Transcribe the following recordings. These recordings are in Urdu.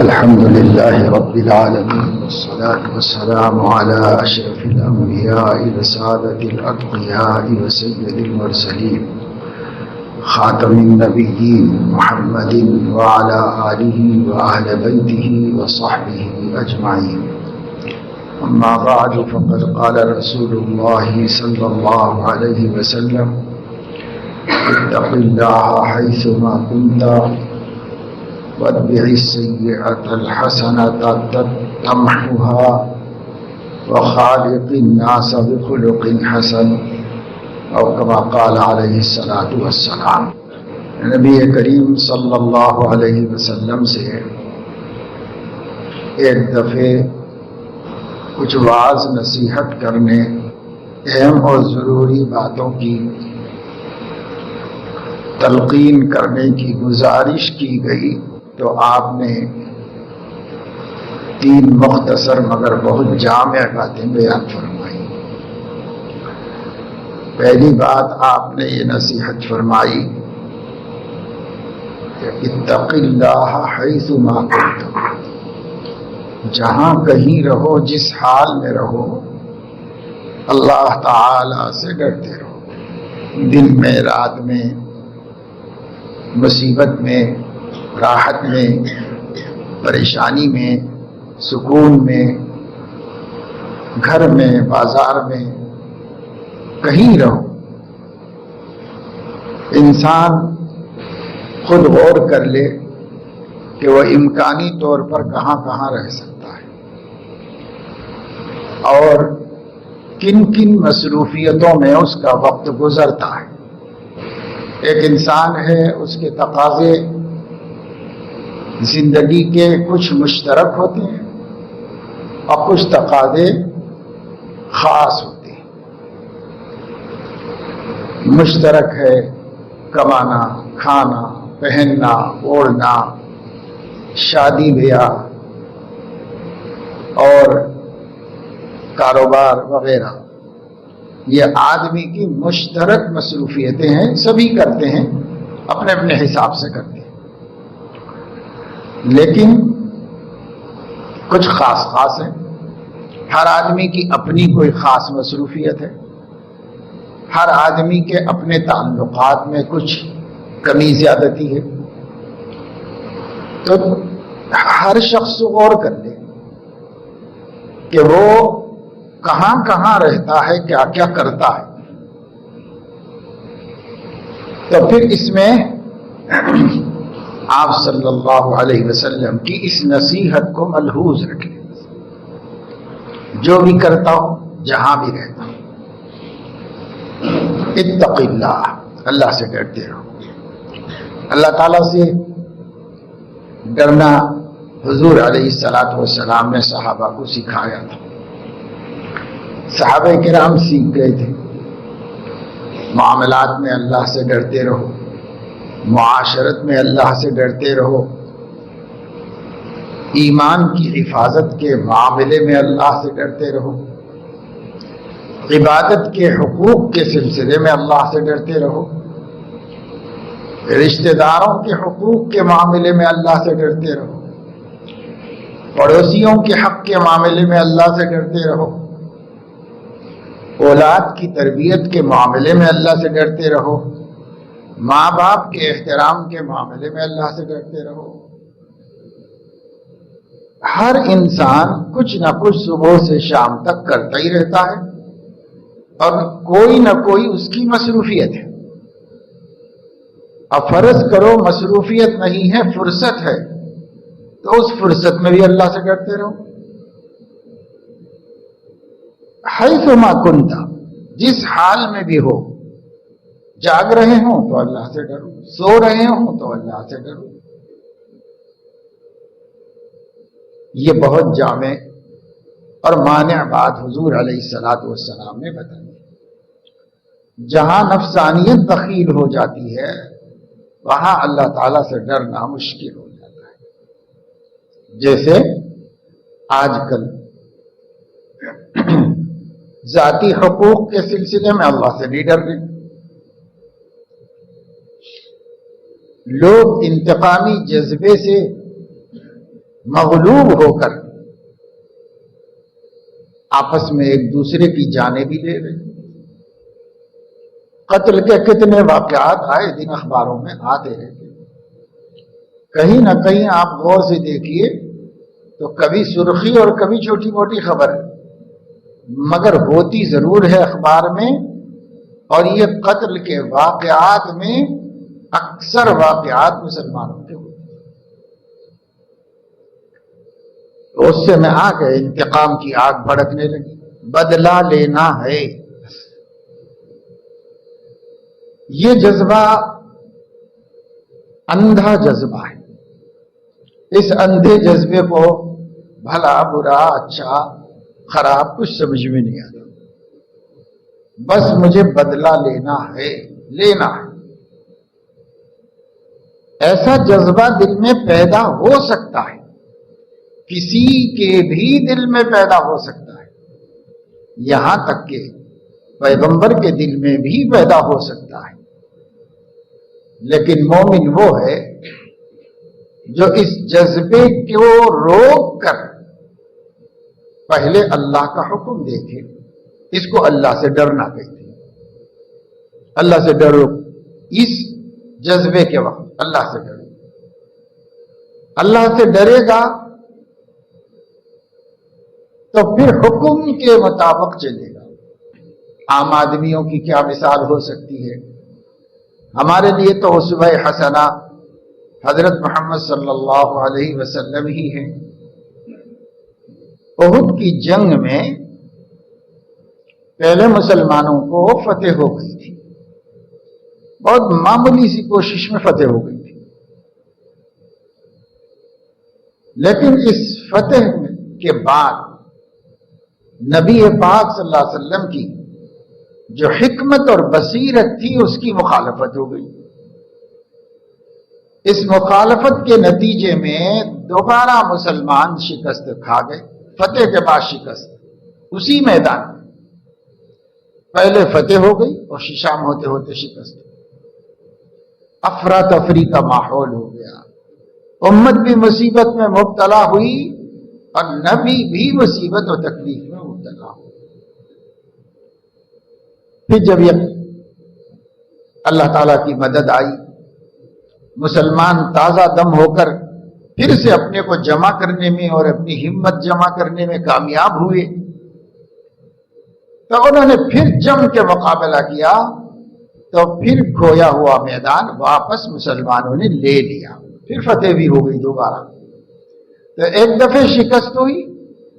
الحمد لله رب العالمين والصلاة والسلام على أشرف الأنبياء وسادة الأتقياء وسيد المرسلين خاتم النبيين محمد وعلى آله وأهل بيته وصحبه أجمعين. أما بعد فقد قال رسول الله صلى الله عليه وسلم: اتق الله حيثما كنت واتبع السيئة الحسنة تمحها وخالق الناس بخلق حسن، اور كما قال علیہ الصلاۃ والسلام. نبی کریم صلی اللہ علیہ وسلم سے ایک دفعہ کچھ واعظ نصیحت کرنے، اہم اور ضروری باتوں کی تلقین کرنے کی گزارش کی گئی تو آپ نے 3 مختصر مگر بہت جامع باتیں بیان فرمائی. پہلی بات آپ نے یہ نصیحت فرمائی کہ اتق اللہ حیث ما کنت، جہاں کہیں رہو، جس حال میں رہو، اللہ تعالی سے ڈرتے رہو. دن میں، رات میں، مصیبت میں، راحت میں، پریشانی میں، سکون میں، گھر میں، بازار میں، کہیں رہو. انسان خود غور کر لے کہ وہ امکانی طور پر کہاں کہاں رہ سکتا ہے اور کن کن مصروفیتوں میں اس کا وقت گزرتا ہے. ایک انسان ہے، اس کے تقاضے زندگی کے کچھ مشترک ہوتے ہیں اور کچھ تقاضے خاص ہوتے ہیں. مشترک ہے کمانا، کھانا، پہننا، اوڑھنا، شادی بیاہ اور کاروبار وغیرہ. یہ آدمی کی مشترک مصروفیتیں ہیں، سبھی کرتے ہیں، اپنے اپنے حساب سے کرتے ہیں. لیکن کچھ خاص ہیں. ہر آدمی کی اپنی کوئی خاص مصروفیت ہے. ہر آدمی کے اپنے تعلقات میں کچھ کمی زیادتی ہے. تو ہر شخص غور کر لے کہ وہ کہاں کہاں رہتا ہے، کیا کیا کرتا ہے. تو پھر اس میں آپ صلی اللہ علیہ وسلم کی اس نصیحت کو ملحوظ رکھیں. جو بھی کرتا ہوں، جہاں بھی رہتا ہوں، اتق اللہ، اللہ سے ڈرتے رہو. اللہ تعالیٰ سے ڈرنا حضور علیہ الصلاۃ والسلام نے صحابہ کو سکھایا تھا. صحابہ کرام سیکھ گئے تھے. معاملات میں اللہ سے ڈرتے رہو، معاشرت میں اللہ سے ڈرتے رہو، ایمان کی حفاظت کے معاملے میں اللہ سے ڈرتے رہو، عبادت کے حقوق کے سلسلے میں اللہ سے ڈرتے رہو، رشتہ داروں کے حقوق کے معاملے میں اللہ سے ڈرتے رہو، پڑوسیوں کے حق کے معاملے میں اللہ سے ڈرتے رہو، اولاد کی تربیت کے معاملے میں اللہ سے ڈرتے رہو، ماں باپ کے احترام کے معاملے میں اللہ سے ڈرتے رہو. ہر انسان کچھ نہ کچھ صبح سے شام تک کرتا ہی رہتا ہے اور کوئی نہ کوئی اس کی مصروفیت ہے. اب فرض کرو مصروفیت نہیں ہے، فرصت ہے، تو اس فرصت میں بھی اللہ سے ڈرتے رہو. حیث ما کنت، جس حال میں بھی ہو، جاگ رہے ہوں تو اللہ سے ڈرو، سو رہے ہوں تو اللہ سے ڈرو. یہ بہت جامع اور مانع بات حضور علیہ الصلاۃ والسلام نے بتائی. جہاں نفسانیت دخیل ہو جاتی ہے وہاں اللہ تعالیٰ سے ڈرنا مشکل ہو جاتا ہے. جیسے آج کل ذاتی حقوق کے سلسلے میں اللہ سے نہیں ڈر رہے. لوگ انتقامی جذبے سے مغلوب ہو کر آپس میں ایک دوسرے کی جانیں بھی لے رہے. قتل کے کتنے واقعات آئے دن اخباروں میں آتے رہتے. کہیں نہ کہیں آپ غور سے دیکھیے تو کبھی سرخی اور کبھی چھوٹی موٹی خبر ہے، مگر ہوتی ضرور ہے اخبار میں. اور یہ قتل کے واقعات میں اکثر واقعات مسلمانوں کے ہوتے ہیں. اس سے میں آ گئے، انتقام کی آگ بھڑکنے لگی، بدلہ لینا ہے. یہ جذبہ اندھا جذبہ ہے. اس اندھے جذبے کو بھلا برا اچھا خراب کچھ سمجھ میں نہیں آتا. بس مجھے بدلہ لینا ہے، لینا ہے. ایسا جذبہ دل میں پیدا ہو سکتا ہے، کسی کے بھی دل میں پیدا ہو سکتا ہے، یہاں تک کہ پیغمبر کے دل میں بھی پیدا ہو سکتا ہے. لیکن مومن وہ ہے جو اس جذبے کو روک کر پہلے اللہ کا حکم دیکھے. اس کو اللہ سے ڈرنا کہتے ہیں. اللہ سے ڈرو، اس جذبے کے وقت اللہ سے ڈرو. اللہ سے ڈرے گا تو پھر حکم کے مطابق چلے گا. عام آدمیوں کی کیا مثال ہو سکتی ہے؟ ہمارے لیے تو اسوہ حسنہ حضرت محمد صلی اللہ علیہ وسلم ہی ہیں. احد کی جنگ میں پہلے مسلمانوں کو فتح ہو گئی تھی، بہت معمولی سی کوشش میں فتح ہو گئی تھی. لیکن اس فتح کے بعد نبی پاک صلی اللہ علیہ وسلم کی جو حکمت اور بصیرت تھی اس کی مخالفت ہو گئی. اس مخالفت کے نتیجے میں دوبارہ مسلمان شکست کھا گئے. فتح کے بعد شکست اسی میدان میں. پہلے فتح ہو گئی اور شام ہوتے ہوتے شکست. افراتفری کا ماحول ہو گیا. امت بھی مصیبت میں مبتلا ہوئی اور نبی بھی مصیبت اور تکلیف میں مبتلا ہو. پھر جب یہ اللہ تعالیٰ کی مدد آئی، مسلمان تازہ دم ہو کر پھر سے اپنے کو جمع کرنے میں اور اپنی ہمت جمع کرنے میں کامیاب ہوئے، تو انہوں نے پھر جم کے مقابلہ کیا تو پھر کھویا ہوا میدان واپس مسلمانوں نے لے لیا. پھر فتح بھی ہو گئی دوبارہ. تو ایک دفعہ شکست ہوئی،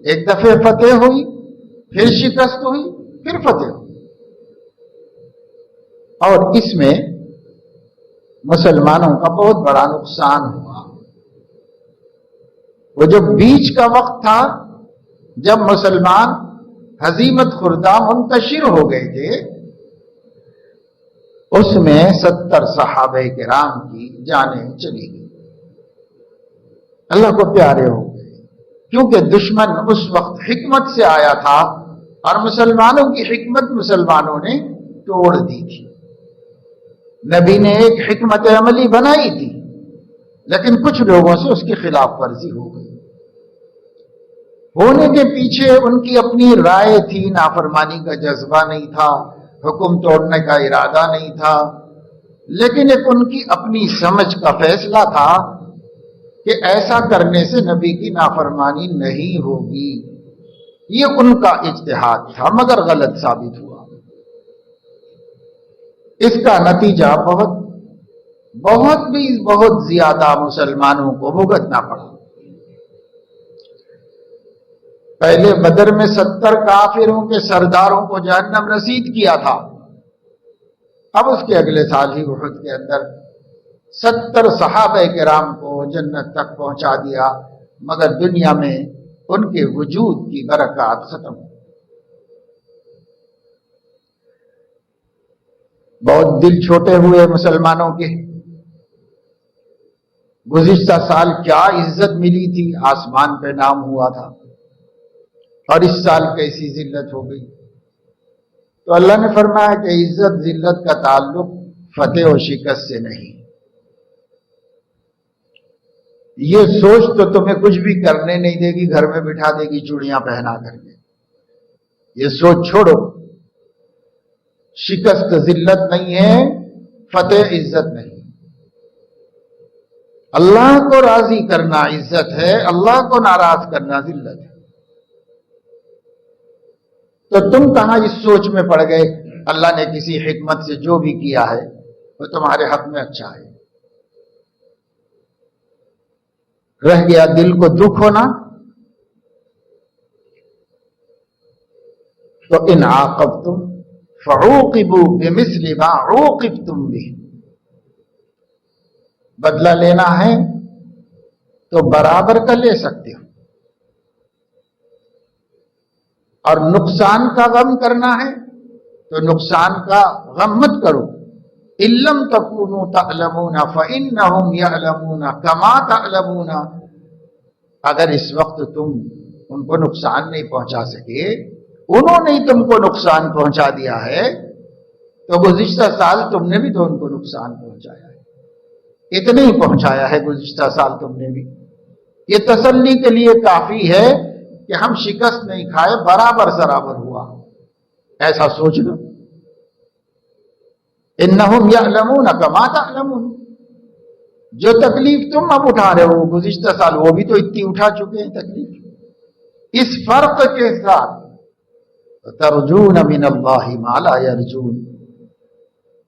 ایک دفعہ فتح ہوئی، پھر شکست ہوئی، پھر فتح ہوئی. اور اس میں مسلمانوں کا بہت بڑا نقصان ہوا. وہ جو بیچ کا وقت تھا جب مسلمان ہزیمت خوردہ منتشر ہو گئے تھے، اس میں 70 صحابہ کرام کی جانیں چلی گئی. اللہ کو پیارے ہو گئے کیونکہ دشمن اس وقت حکمت سے آیا تھا اور مسلمانوں کی حکمت مسلمانوں نے توڑ دی تھی. نبی نے ایک حکمت عملی بنائی تھی لیکن کچھ لوگوں سے اس کی خلاف ورزی ہو گئی. ہونے کے پیچھے ان کی اپنی رائے تھی، نافرمانی کا جذبہ نہیں تھا، حکم توڑنے کا ارادہ نہیں تھا، لیکن ایک ان کی اپنی سمجھ کا فیصلہ تھا کہ ایسا کرنے سے نبی کی نافرمانی نہیں ہوگی. یہ ان کا اجتہاد تھا مگر غلط ثابت ہوا. اس کا نتیجہ بہت زیادہ مسلمانوں کو بھگتنا پڑا. پہلے بدر میں 70 کافروں کے سرداروں کو جہنم رسید کیا تھا. اب اس کے اگلے سال ہی احد کے اندر 70 صحابہ کرام کو جنت تک پہنچا دیا، مگر دنیا میں ان کے وجود کی برکات ختم ہو. بہت دل چھوٹے ہوئے مسلمانوں کے. گزشتہ سال کیا عزت ملی تھی، آسمان پہ نام ہوا تھا، اور اس سال کیسی ذلت ہو گئی. تو اللہ نے فرمایا کہ عزت ذلت کا تعلق فتح و شکست سے نہیں، یہ سوچ تو تمہیں کچھ بھی کرنے نہیں دے گی، گھر میں بٹھا دے گی چوڑیاں پہنا کر کے۔ یہ سوچ چھوڑو، شکست ذلت نہیں ہے، فتح عزت نہیں۔ اللہ کو راضی کرنا عزت ہے، اللہ کو ناراض کرنا ذلت ہے۔ تو تم کہاں اس سوچ میں پڑ گئے اللہ نے کسی حکمت سے جو بھی کیا ہے وہ تمہارے حق میں اچھا ہے؟ رہ گیا دل کو دکھ ہونا۔ تو ان عاقبتم فعوقبوا بمثل ما عوقبتم به، بدلہ لینا ہے تو برابر کا لے سکتے ہو، اور نقصان کا غم کرنا ہے تو نقصان کا غم مت کرو۔ ان لم تکونوا تعلمون فانہم یعلمون کما تعلمون، اگر اس وقت تم ان کو نقصان نہیں پہنچا سکے، انہوں نے تم کو نقصان پہنچا دیا ہے، تو گزشتہ سال تم نے بھی تو ان کو نقصان پہنچایا ہے، اتنے ہی پہنچایا ہے گزشتہ سال تم نے بھی۔ یہ تسلی کے لیے کافی ہے کہ ہم شکست نہیں کھائے، برابر سرابر ہوا، ایسا سوچ لو۔ انہم یعلمون کما تعلمون، جو تکلیف تم اب اٹھا رہے ہو گزشتہ سال وہ بھی تو اتنی اٹھا چکے ہیں تکلیف، اس فرق کے ساتھ ترجون من اللہ ما لا یرجون،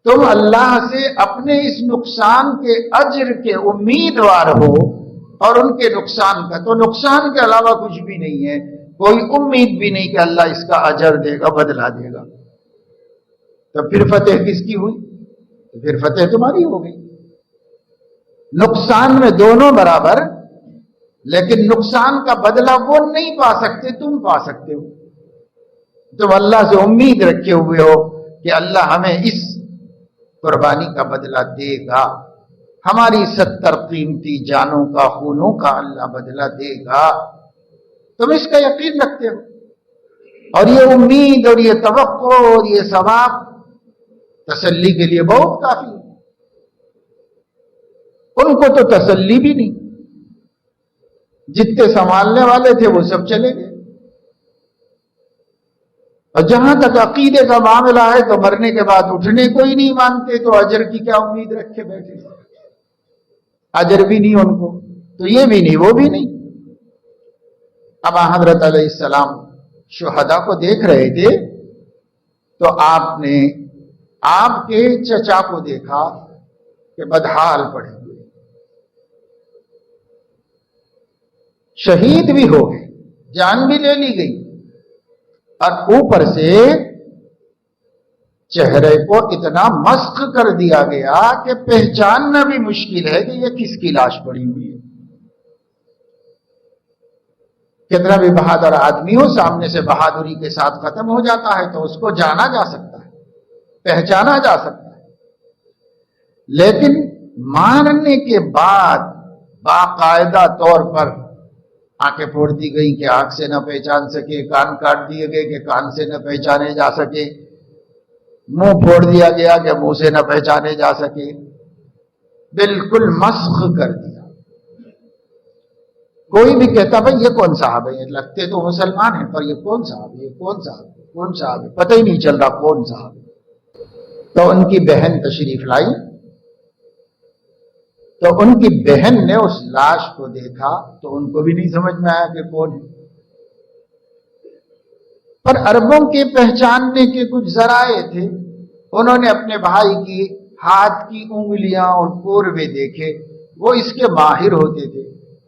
تم اللہ سے اپنے اس نقصان کے اجر کے امیدوار ہو، اور ان کے نقصان کا تو نقصان کے علاوہ کچھ بھی نہیں ہے، کوئی امید بھی نہیں کہ اللہ اس کا اجر دے گا، بدلہ دے گا۔ تو پھر فتح کس کی ہوئی؟ تو پھر فتح تمہاری ہو گئی۔ نقصان میں دونوں برابر، لیکن نقصان کا بدلہ وہ نہیں پا سکتے، تم پا سکتے ہو۔ تم اللہ سے امید رکھے ہوئے ہو کہ اللہ ہمیں اس قربانی کا بدلہ دے گا، ہماری 70 قیمتی جانوں کا، خونوں کا اللہ بدلہ دے گا، تم اس کا یقین رکھتے ہو، اور یہ امید اور یہ توقع اور یہ ثواب تسلی کے لیے بہت کافی ہے۔ ان کو تو تسلی بھی نہیں، جتنے سنبھالنے والے تھے وہ سب چلے گئے، اور جہاں تک عقیدے کا معاملہ ہے تو مرنے کے بعد اٹھنے کو ہی نہیں مانتے، تو اجر کی کیا امید رکھے بیٹھے؟ اجر بھی نہیں ان کو، تو یہ بھی نہیں وہ بھی نہیں۔ اب حضرت علیہ السلام شہداء کو دیکھ رہے تھے تو آپ نے آپ کے چچا کو دیکھا کہ بدحال پڑے ہوئے، شہید بھی ہو گئے، جان بھی لے لی گئی، اور اوپر سے چہرے کو اتنا مسخ کر دیا گیا کہ پہچاننا بھی مشکل ہے کہ یہ کس کی لاش پڑی ہوئی ہے۔ کتنا بھی بہادر آدمی ہو، سامنے سے بہادری کے ساتھ ختم ہو جاتا ہے تو اس کو جانا جا سکتا ہے، پہچانا جا سکتا ہے، لیکن مارنے کے بعد باقاعدہ طور پر آنکھیں پھوڑ دی گئی کہ آنکھ سے نہ پہچان سکے، کان کاٹ دیے گئے کہ کان سے نہ پہچانے جا سکے، منہ پھوڑ دیا گیا کہ منہ سے نہ پہچانے جا سکے، بالکل مسخ کر دیا۔ کوئی بھی کہتا بھائی یہ کون صاحب ہے، یہ لگتے تو مسلمان ہیں پر یہ کون صاحب ہے، یہ کون صاحب ہے، کون صاحب ہے، پتہ ہی نہیں چل رہا کون صاحب ہے۔ تو ان کی بہن تشریف لائی، تو ان کی بہن نے اس لاش کو دیکھا تو ان کو بھی نہیں سمجھ میں آیا کہ کون ہے، پر عربوں کے پہچاننے کے کچھ ذرائع تھے، انہوں نے اپنے بھائی کی ہاتھ کی انگلیاں اور کوروے دیکھے، وہ اس کے ماہر ہوتے تھے،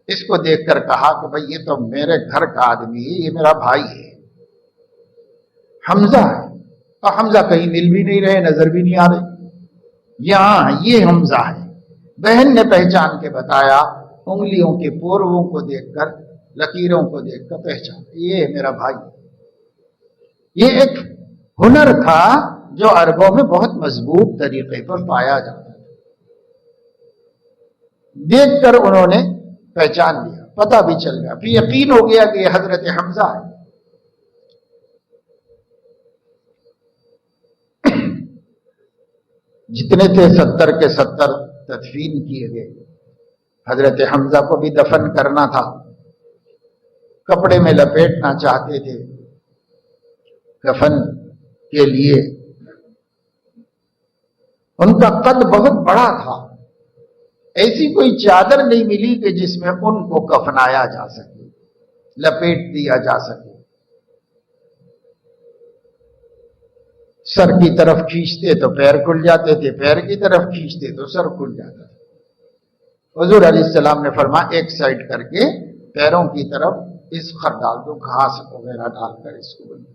اس کو دیکھ کر کہا کہ بھائی یہ تو میرے گھر کا آدمی ہے، یہ میرا بھائی ہے، حمزہ ہے، اور حمزہ کہیں مل بھی نہیں رہے، نظر بھی نہیں آ رہے، یہاں یہ حمزہ ہے۔ بہن نے پہچان کے بتایا، انگلیوں کے پورووں کو دیکھ کر، لکیروں کو دیکھ کر پہچان، یہ میرا بھائی۔ یہ ایک ہنر تھا جو عربوں میں بہت مضبوط طریقے پر پایا جاتا ہے، دیکھ کر انہوں نے پہچان لیا، پتہ بھی چل گیا، پھر یقین ہو گیا کہ یہ حضرت حمزہ ہے۔ جتنے تھے 70 کے 70 تدفین کیے گئے، حضرت حمزہ کو بھی دفن کرنا تھا، کپڑے میں لپیٹنا چاہتے تھے کفن کے لیے، ان کا قد بہت بڑا تھا، ایسی کوئی چادر نہیں ملی کہ جس میں ان کو کفنایا جا سکے، لپیٹ دیا جا سکے۔ سر کی طرف کھینچتے تو پیر کھل جاتے تھے، پیر کی طرف کھینچتے تو سر کھل جاتا تھا۔ حضور علیہ السلام نے فرمایا ایک سائڈ کر کے پیروں کی طرف اس خر ڈال دو، گھاس وغیرہ ڈال کر اس کو بند۔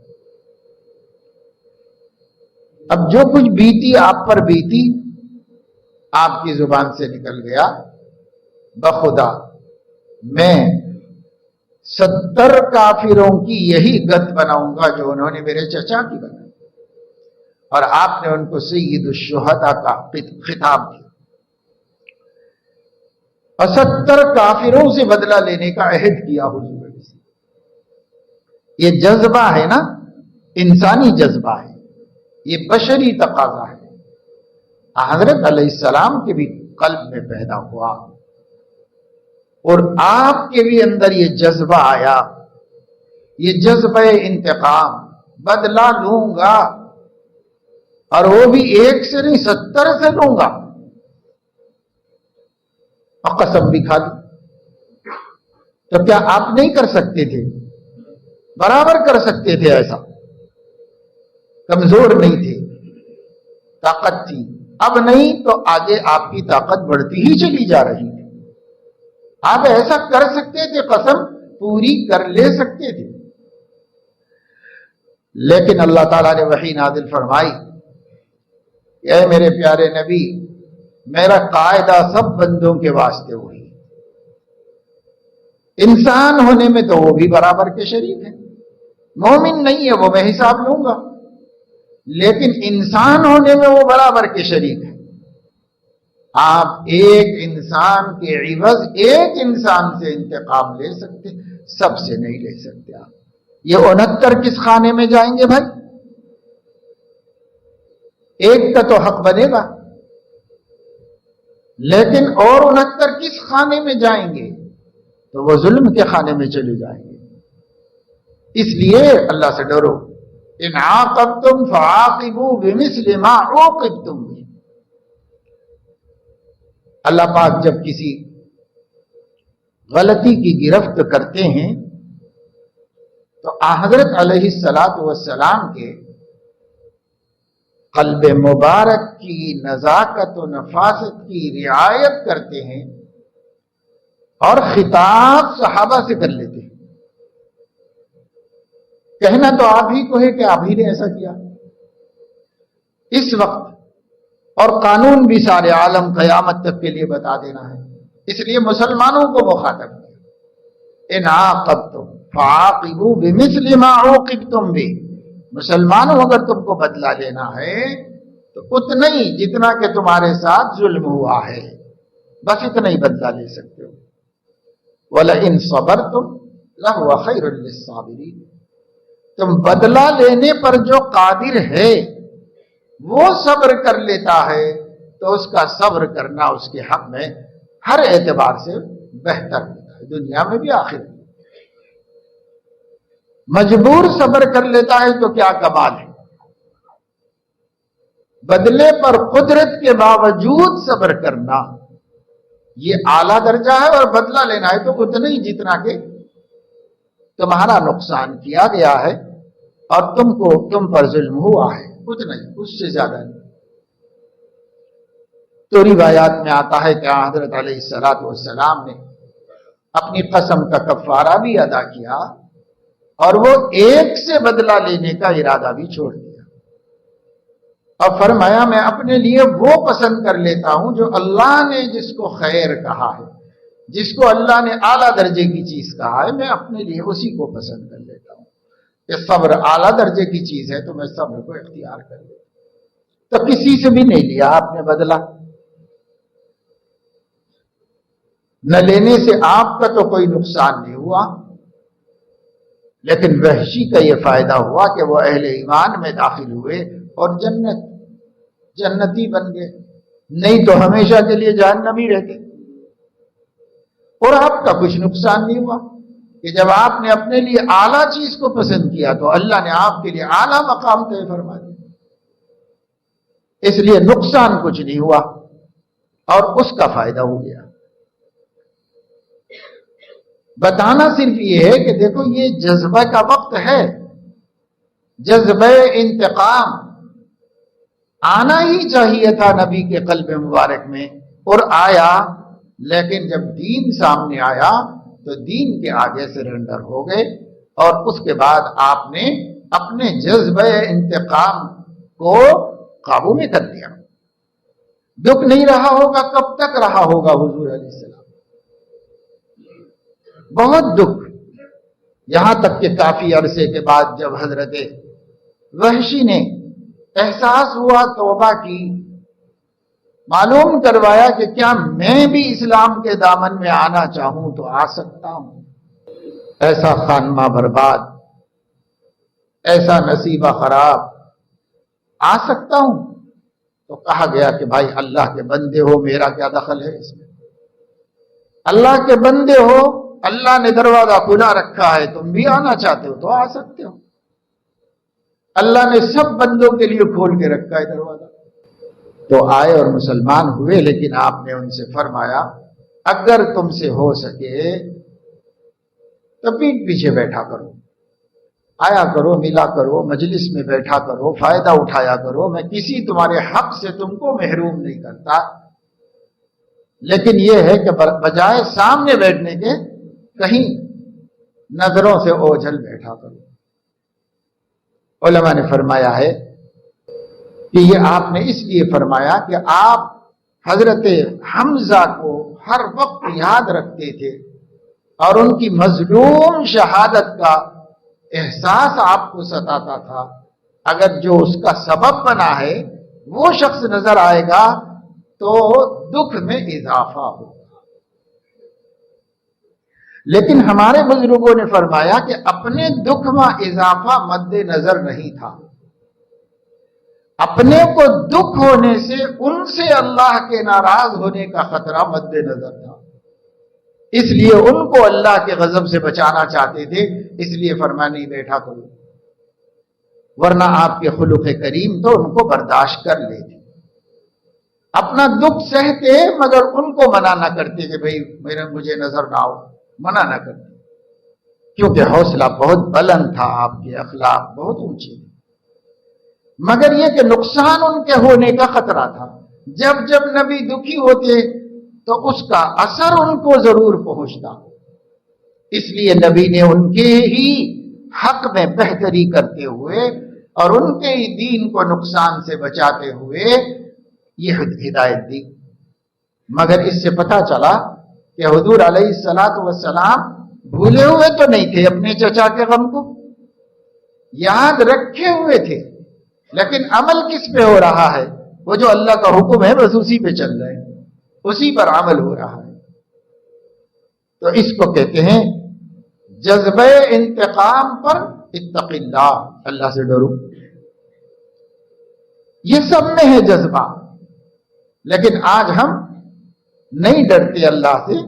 اب جو کچھ بیتی آپ پر بیتی آپ کی زبان سے نکل گیا، بخدا میں 70 کافروں کی یہی گت بناؤں گا جو انہوں نے میرے چچا کی بنائی، اور آپ نے ان کو سید الشہداء کا خطاب دیا، اور 70 کافروں سے بدلہ لینے کا عہد کیا حضور علیہ السلام۔ یہ جذبہ ہے نا، انسانی جذبہ ہے، یہ بشری تقاضا ہے، حضرت علیہ السلام کے بھی قلب میں پیدا ہوا، اور آپ کے بھی اندر یہ جذبہ آیا، یہ جذبہ انتقام، بدلہ لوں گا، اور وہ بھی ایک سے نہیں 70 سے لوں گا، اور قسم بھی کھا دی۔ تو کیا آپ نہیں کر سکتے تھے؟ برابر کر سکتے تھے، ایسا کمزور نہیں تھے، طاقت تھی۔ اب نہیں تو آگے آپ کی طاقت بڑھتی ہی چلی جا رہی ہے، آپ ایسا کر سکتے تھے، قسم پوری کر لے سکتے تھے، لیکن اللہ تعالیٰ نے وحی نازل فرمائی، اے میرے پیارے نبی، میرا قاعدہ سب بندوں کے واسطے وہی، انسان ہونے میں تو وہ بھی برابر کے شریک ہے، مومن نہیں ہے وہ میں حساب لوں گا، لیکن انسان ہونے میں وہ برابر کے شریک ہے۔ آپ ایک انسان کے عوض ایک انسان سے انتقام لے سکتے، سب سے نہیں لے سکتے۔ آپ یہ 69 کس خانے میں جائیں گے بھائی؟ ایک کا تو حق بنے گا، لیکن اور 69 کس خانے میں جائیں گے؟ تو وہ ظلم کے خانے میں چلے جائیں گے۔ اس لیے اللہ سے ڈرو، ان عاقبتم فعاقبوا بمثل ما عوقبتم به۔ اللہ پاک جب کسی غلطی کی گرفت کرتے ہیں تو حضرت علیہ السلام کے قلب مبارک کی نزاکت و نفاست کی رعایت کرتے ہیں، اور خطاب صحابہ سے کر لیتے ہیں۔ کہنا تو آپ ہی کو ہے کہ آپ ہی نے ایسا کیا اس وقت، اور قانون بھی سارے عالم قیامت تک کے لیے بتا دینا ہے، اس لیے مسلمانوں کو مخاطب کیا، ان عاقبتم فعاقبوا بمثل ما عوقبتم به۔ مسلمانوں اگر تم کو بدلہ لینا ہے تو اتنا ہی جتنا کہ تمہارے ساتھ ظلم ہوا ہے، بس اتنا ہی بدلہ لے سکتے ہو۔ وَلَئِن صَبَرْتُمْ لَهُوَ خَيْرٌ لِّلصَّابِرِينَ۔ تم بدلہ لینے پر جو قادر ہے وہ صبر کر لیتا ہے تو اس کا صبر کرنا اس کے حق میں ہر اعتبار سے بہتر ہوتا ہے، دنیا میں بھی آخرت میں۔ مجبور صبر کر لیتا ہے تو کیا کمال ہے، بدلے پر قدرت کے باوجود صبر کرنا یہ اعلیٰ درجہ ہے، اور بدلہ لینا ہے تو اتنا ہی جتنا کہ تمہارا نقصان کیا گیا ہے اور تم پر ظلم ہوا ہے، اتنا ہی، اس سے زیادہ نہیں۔ تو روایات میں آتا ہے کہ حضرت علیہ السلام نے اپنی قسم کا کفارہ بھی ادا کیا، اور وہ ایک سے بدلہ لینے کا ارادہ بھی چھوڑ دیا، اور فرمایا میں اپنے لیے وہ پسند کر لیتا ہوں جو اللہ نے جس کو خیر کہا ہے، جس کو اللہ نے اعلیٰ درجے کی چیز کہا ہے، میں اپنے لیے اسی کو پسند کر لیتا ہوں۔ کہ صبر اعلیٰ درجے کی چیز ہے تو میں صبر کو اختیار کر لیتا ہوں۔ تو کسی سے بھی نہیں لیا آپ نے بدلہ، نہ لینے سے آپ کا تو کوئی نقصان نہیں ہوا، لیکن وحشی کا یہ فائدہ ہوا کہ وہ اہل ایمان میں داخل ہوئے اور جنتی بن گئے، نہیں تو ہمیشہ کے لیے جہنمی رہتے۔ اور آپ کا کچھ نقصان نہیں ہوا کہ جب آپ نے اپنے لیے اعلیٰ چیز کو پسند کیا تو اللہ نے آپ کے لیے اعلیٰ مقام طے فرما دیا، اس لیے نقصان کچھ نہیں ہوا اور اس کا فائدہ ہو گیا۔ بتانا صرف یہ ہے کہ دیکھو یہ جذبہ کا وقت ہے، جذبہ انتقام آنا ہی چاہیے تھا نبی کے قلب مبارک میں، اور آیا، لیکن جب دین سامنے آیا تو دین کے آگے سرنڈر ہو گئے، اور اس کے بعد آپ نے اپنے جذبہ انتقام کو قابو میں کر دیا۔ دکھ نہیں رہا ہوگا، کب تک رہا ہوگا حضور علیہ السلام؟ بہت دکھ، یہاں تک کہ کافی عرصے کے بعد جب حضرت وحشی نے احساس ہوا، توبہ کی، معلوم کروایا کہ کیا میں بھی اسلام کے دامن میں آنا چاہوں تو آ سکتا ہوں، ایسا خانمہ برباد، ایسا نصیبہ خراب آ سکتا ہوں؟ تو کہا گیا کہ بھائی اللہ کے بندے ہو، میرا کیا دخل ہے اس میں؟ اللہ کے بندے ہو، اللہ نے دروازہ کھلا رکھا ہے، تم بھی آنا چاہتے ہو تو آ سکتے ہو، اللہ نے سب بندوں کے لیے کھول کے رکھا ہے دروازہ۔ تو آئے اور مسلمان ہوئے، لیکن آپ نے ان سے فرمایا اگر تم سے ہو سکے تو پیٹھ پیچھے بیٹھا کرو، آیا کرو، ملا کرو، مجلس میں بیٹھا کرو، فائدہ اٹھایا کرو، میں کسی تمہارے حق سے تم کو محروم نہیں کرتا، لیکن یہ ہے کہ بجائے سامنے بیٹھنے کے کہیں نظروں سے اوجھل بیٹھا کرو۔ علماء نے فرمایا ہے کہ یہ آپ نے اس لیے فرمایا کہ آپ حضرت حمزہ کو ہر وقت یاد رکھتے تھے اور ان کی مظلوم شہادت کا احساس آپ کو ستاتا تھا۔ اگر جو اس کا سبب بنا ہے وہ شخص نظر آئے گا تو دکھ میں اضافہ ہوگا، لیکن ہمارے بزرگوں نے فرمایا کہ اپنے دکھ میں اضافہ مد نظر نہیں تھا، اپنے کو دکھ ہونے سے ان سے اللہ کے ناراض ہونے کا خطرہ مد نظر تھا، اس لیے ان کو اللہ کے غضب سے بچانا چاہتے تھے، اس لیے فرمایا نہیں بیٹھا کرو، ورنہ آپ کے خلق کریم تو ان کو برداشت کر لیتے، اپنا دکھ سہتے مگر ان کو منع نہ کرتے کہ بھئی مجھے نظر نہ آؤ، منع نہ کرتے، کیونکہ حوصلہ بہت بلند تھا، آپ کے اخلاق بہت اونچے تھے، مگر یہ کہ نقصان ان کے ہونے کا خطرہ تھا، جب جب نبی دکھی ہوتے تو اس کا اثر ان کو ضرور پہنچتا، اس لیے نبی نے ان کے ہی حق میں بہتری کرتے ہوئے اور ان کے ہی دین کو نقصان سے بچاتے ہوئے یہ ہدایت دی۔ مگر اس سے پتہ چلا کہ حضور علیہ السلام بھولے ہوئے تو نہیں تھے اپنے چچا کے غم کو، یاد رکھے ہوئے تھے، لیکن عمل کس پہ ہو رہا ہے؟ وہ جو اللہ کا حکم ہے بس اسی پہ چل رہے ہیں، اسی پر عمل ہو رہا ہے۔ تو اس کو کہتے ہیں جذبہ انتقام پر اتق اللہ، اللہ سے ڈرو، یہ سب میں ہے جذبہ، لیکن آج ہم نہیں ڈرتے اللہ سے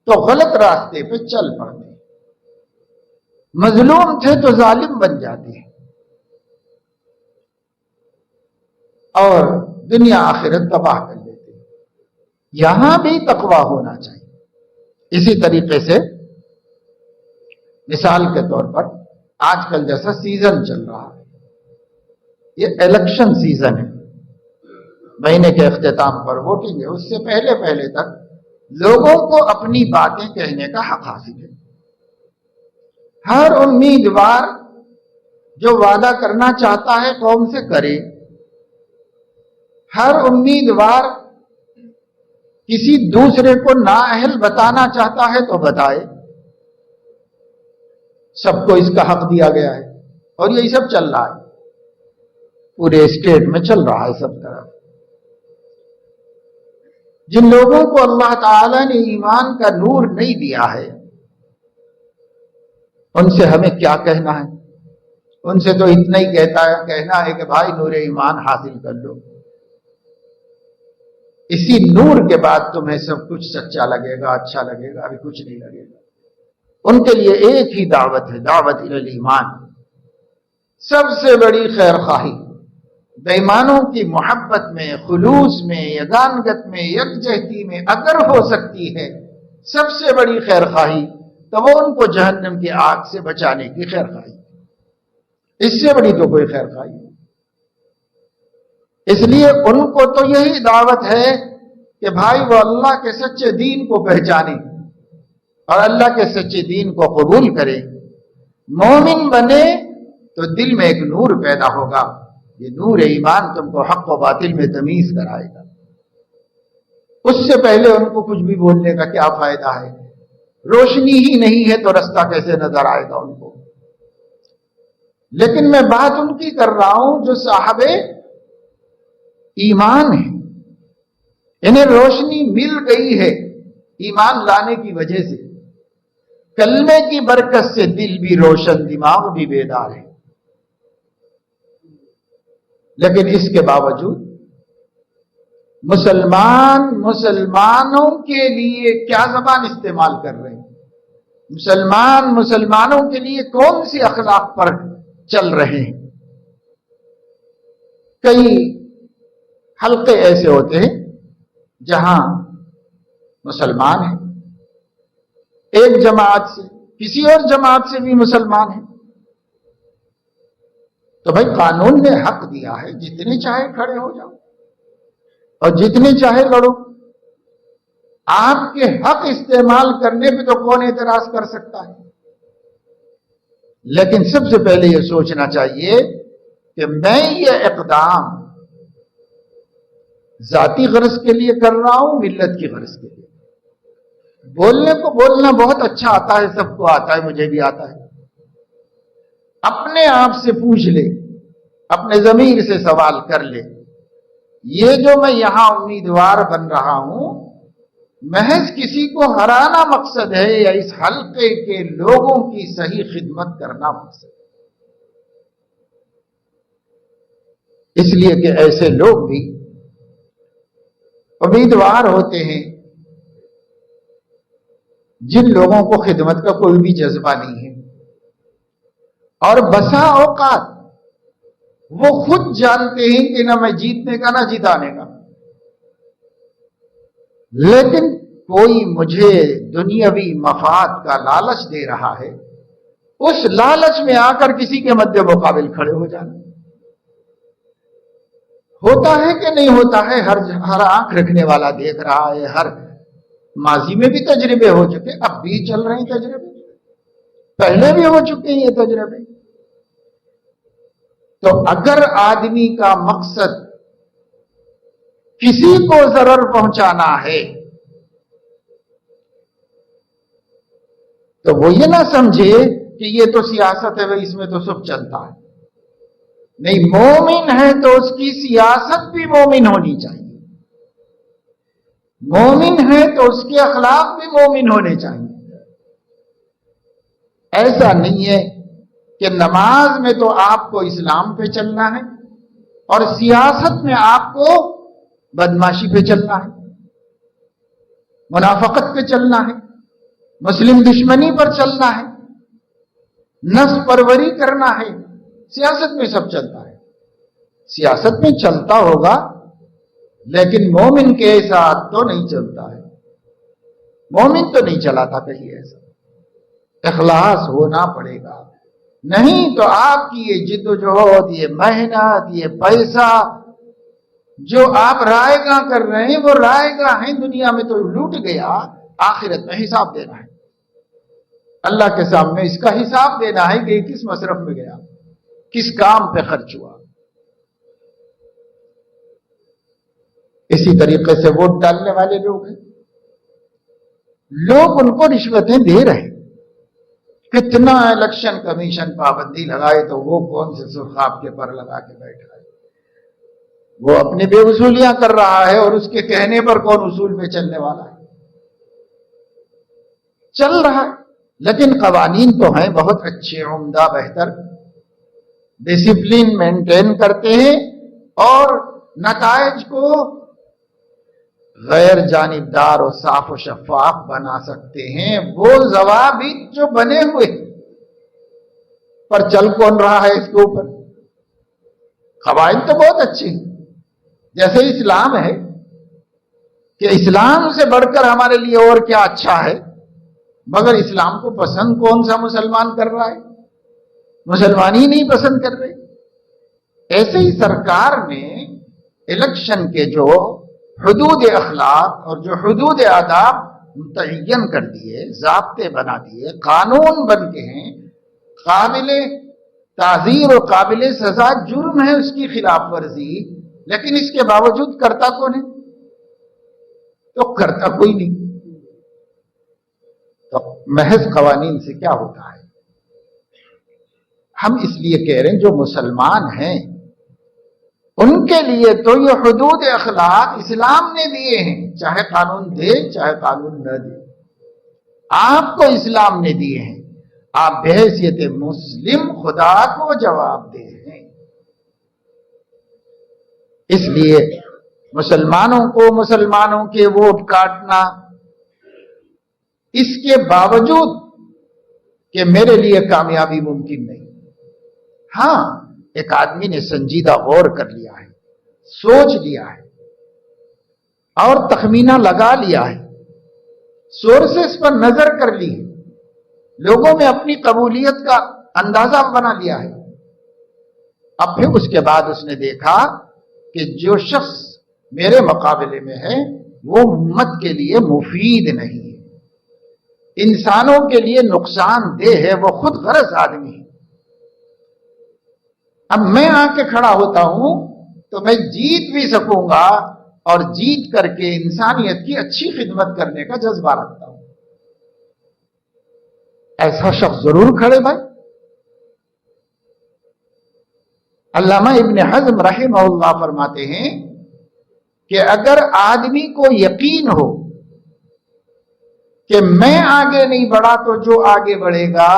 تو غلط راستے پہ چل پڑتے، مظلوم تھے تو ظالم بن جاتے ہیں، اور دنیا آخرت تباہ کر لیتے ہیں۔ یہاں بھی تقویٰ ہونا چاہیے۔ اسی طریقے سے مثال کے طور پر آج کل جیسا سیزن چل رہا ہے، یہ الیکشن سیزن ہے، مہینے کے اختتام پر ووٹنگ ہے، اس سے پہلے پہلے تک لوگوں کو اپنی باتیں کہنے کا حق حاصل ہے۔ ہر امیدوار جو وعدہ کرنا چاہتا ہے قوم سے کرے، ہر امیدوار کسی دوسرے کو نااہل بتانا چاہتا ہے تو بتائے، سب کو اس کا حق دیا گیا ہے، اور یہی سب چل رہا ہے، پورے اسٹیٹ میں چل رہا ہے سب طرف۔ جن لوگوں کو اللہ تعالی نے ایمان کا نور نہیں دیا ہے ان سے ہمیں کیا کہنا ہے؟ ان سے تو اتنا ہی کہنا ہے کہ بھائی نور ایمان حاصل کر لو، اسی نور کے بعد تمہیں سب کچھ سچا لگے گا، اچھا لگے گا، ابھی کچھ نہیں لگے گا۔ ان کے لیے ایک ہی دعوت ہے، دعوت الی ایمان، سب سے بڑی خیر خواہی، بے ایمانوں کی محبت میں، خلوص میں، یگانگت میں، یکجہتی میں اگر ہو سکتی ہے سب سے بڑی خیر خواہی، تو وہ ان کو جہنم کی آگ سے بچانے کی خیر خواہی، اس سے بڑی تو کوئی خیر خواہی نہیں۔ اس لیے ان کو تو یہی دعوت ہے کہ بھائی وہ اللہ کے سچے دین کو پہچانیں اور اللہ کے سچے دین کو قبول کریں، مومن بنے تو دل میں ایک نور پیدا ہوگا، یہ نور ایمان تم کو حق و باطل میں تمیز کرائے گا۔ اس سے پہلے ان کو کچھ بھی بولنے کا کیا فائدہ ہے؟ روشنی ہی نہیں ہے تو رستہ کیسے نظر آئے گا ان کو؟ لیکن میں بات ان کی کر رہا ہوں جو صاحب ایمان ہے، انہیں روشنی مل گئی ہے ایمان لانے کی وجہ سے، کلمے کی برکت سے دل بھی روشن، دماغ بھی بیدار ہے۔ لیکن اس کے باوجود مسلمانوں کے لیے کیا زبان استعمال کر رہے ہیں؟ مسلمانوں کے لیے کون سی اخلاق پر چل رہے ہیں؟ کئی حلقے ایسے ہوتے ہیں جہاں مسلمان ہیں ایک جماعت سے، کسی اور جماعت سے بھی مسلمان ہیں، تو بھائی قانون نے حق دیا ہے، جتنے چاہے کھڑے ہو جاؤ اور جتنے چاہے لڑو، آپ کے حق استعمال کرنے پہ تو کون اعتراض کر سکتا ہے؟ لیکن سب سے پہلے یہ سوچنا چاہیے کہ میں یہ اقدام ذاتی غرض کے لیے کر رہا ہوں، ملت کی غرض کے لیے۔ بولنے کو بولنا بہت اچھا آتا ہے، سب کو آتا ہے، مجھے بھی آتا ہے۔ اپنے آپ سے پوچھ لے، اپنے ضمیر سے سوال کر لے، یہ جو میں یہاں امیدوار بن رہا ہوں محض کسی کو ہرانا مقصد ہے یا اس حلقے کے لوگوں کی صحیح خدمت کرنا مقصد ہے؟ اس لیے کہ ایسے لوگ بھی امیدوار ہوتے ہیں جن لوگوں کو خدمت کا کوئی بھی جذبہ نہیں ہے، اور بسا اوقات وہ خود جانتے ہیں کہ نہ میں جیتنے کا نہ جتانے کا، لیکن کوئی مجھے دنیاوی مفاد کا لالچ دے رہا ہے، اس لالچ میں آ کر کسی کے مد مقابل کھڑے ہو جانا۔ ہوتا ہے کہ نہیں ہوتا ہے؟ ہر آنکھ رکھنے والا دیکھ رہا ہے، ہر ماضی میں بھی تجربے ہو چکے، اب بھی چل رہے ہیں تجربے، پہلے بھی ہو چکے ہیں یہ تجربے۔ تو اگر آدمی کا مقصد کسی کو ضرر پہنچانا ہے تو وہ یہ نہ سمجھے کہ یہ تو سیاست ہے، اس میں تو سب چلتا ہے۔ نہیں، مومن ہے تو اس کی سیاست بھی مومن ہونی چاہیے، مومن ہے تو اس کے اخلاق بھی مومن ہونے چاہیے۔ ایسا نہیں ہے کہ نماز میں تو آپ کو اسلام پہ چلنا ہے اور سیاست میں آپ کو بدماشی پہ چلنا ہے، منافقت پہ چلنا ہے، مسلم دشمنی پر چلنا ہے، نفس پروری کرنا ہے۔ سیاست میں سب چلتا ہے، سیاست میں چلتا ہوگا، لیکن مومن کے ساتھ تو نہیں چلتا ہے، مومن تو نہیں چلاتا کہیں ایسا۔ اخلاص ہونا پڑے گا، نہیں تو آپ کی یہ جد و جہد، یہ محنت، یہ پیسہ جو آپ رائے گاہ کر رہے ہیں، وہ رائے گاہ ہیں دنیا میں تو لوٹ گیا، آخرت میں حساب دینا ہے، اللہ کے سامنے اس کا حساب دینا ہے کہ یہ کس مصرف میں گیا، کس کام پہ خرچ ہوا۔ اسی طریقے سے ووٹ ڈالنے والے لوگ ہیں، لوگ ان کو رشوتیں دے رہے ہیں، کتنا الیکشن کمیشن پابندی لگائے تو وہ کون سے سرخاب کے پر لگا کے بیٹھا ہے، وہ اپنی بے وصولیاں کر رہا ہے اور اس کے کہنے پر کون اصول پہ چلنے والا ہے؟ چل رہا ہے، لیکن قوانین تو ہیں بہت اچھے، عمدہ، بہتر، ڈسپلن مینٹین کرتے ہیں اور نتائج کو غیر جانبدار اور صاف و شفاف بنا سکتے ہیں وہ ضوابط جو بنے ہوئے، پر چل کون رہا ہے اس کے اوپر؟ قواعد تو بہت اچھی ہیں، جیسے اسلام ہے کہ اسلام سے بڑھ کر ہمارے لیے اور کیا اچھا ہے، مگر اسلام کو پسند کون سا مسلمان کر رہا ہے؟ مسلمان ہی نہیں پسند کر رہے۔ ایسے ہی سرکار نے الیکشن کے جو حدود اخلاق اور جو حدود آداب متعین کر دیے، ضابطے بنا دیے، قانون بن کے ہیں، قابل تعزیر و قابل سزا جرم ہے اس کی خلاف ورزی، لیکن اس کے باوجود کرتا کون ہے؟ تو کرتا کوئی نہیں۔ تو محض قوانین سے کیا ہوتا ہے؟ ہم اس لیے کہہ رہے ہیں جو مسلمان ہیں ان کے لیے تو یہ حدود اخلاق اسلام نے دیے ہیں، چاہے قانون دے چاہے قانون نہ دے، آپ کو اسلام نے دیے ہیں، آپ بحیثیت مسلم خدا کو جواب دے ہیں۔ اس لیے مسلمانوں کو مسلمانوں کے ووٹ کاٹنا، اس کے باوجود کہ میرے لیے کامیابی ممکن نہیں۔ ہاں، ایک آدمی نے سنجیدہ غور کر لیا ہے، سوچ لیا ہے اور تخمینہ لگا لیا ہے، سورسز پر نظر کر لی ہے، لوگوں میں اپنی قبولیت کا اندازہ بنا لیا ہے، اب پھر اس کے بعد اس نے دیکھا کہ جو شخص میرے مقابلے میں ہے وہ امت کے لیے مفید نہیں ہے، انسانوں کے لیے نقصان دہ ہے، وہ خود غرض آدمی ہے۔ اب میں آ کے کھڑا ہوتا ہوں تو میں جیت بھی سکوں گا اور جیت کر کے انسانیت کی اچھی خدمت کرنے کا جذبہ رکھتا ہوں۔ ایسا شخص ضرور کھڑے بھائی۔ علامہ ابن حزم رحمہ اللہ فرماتے ہیں کہ اگر آدمی کو یقین ہو کہ میں آگے نہیں بڑھا تو جو آگے بڑھے گا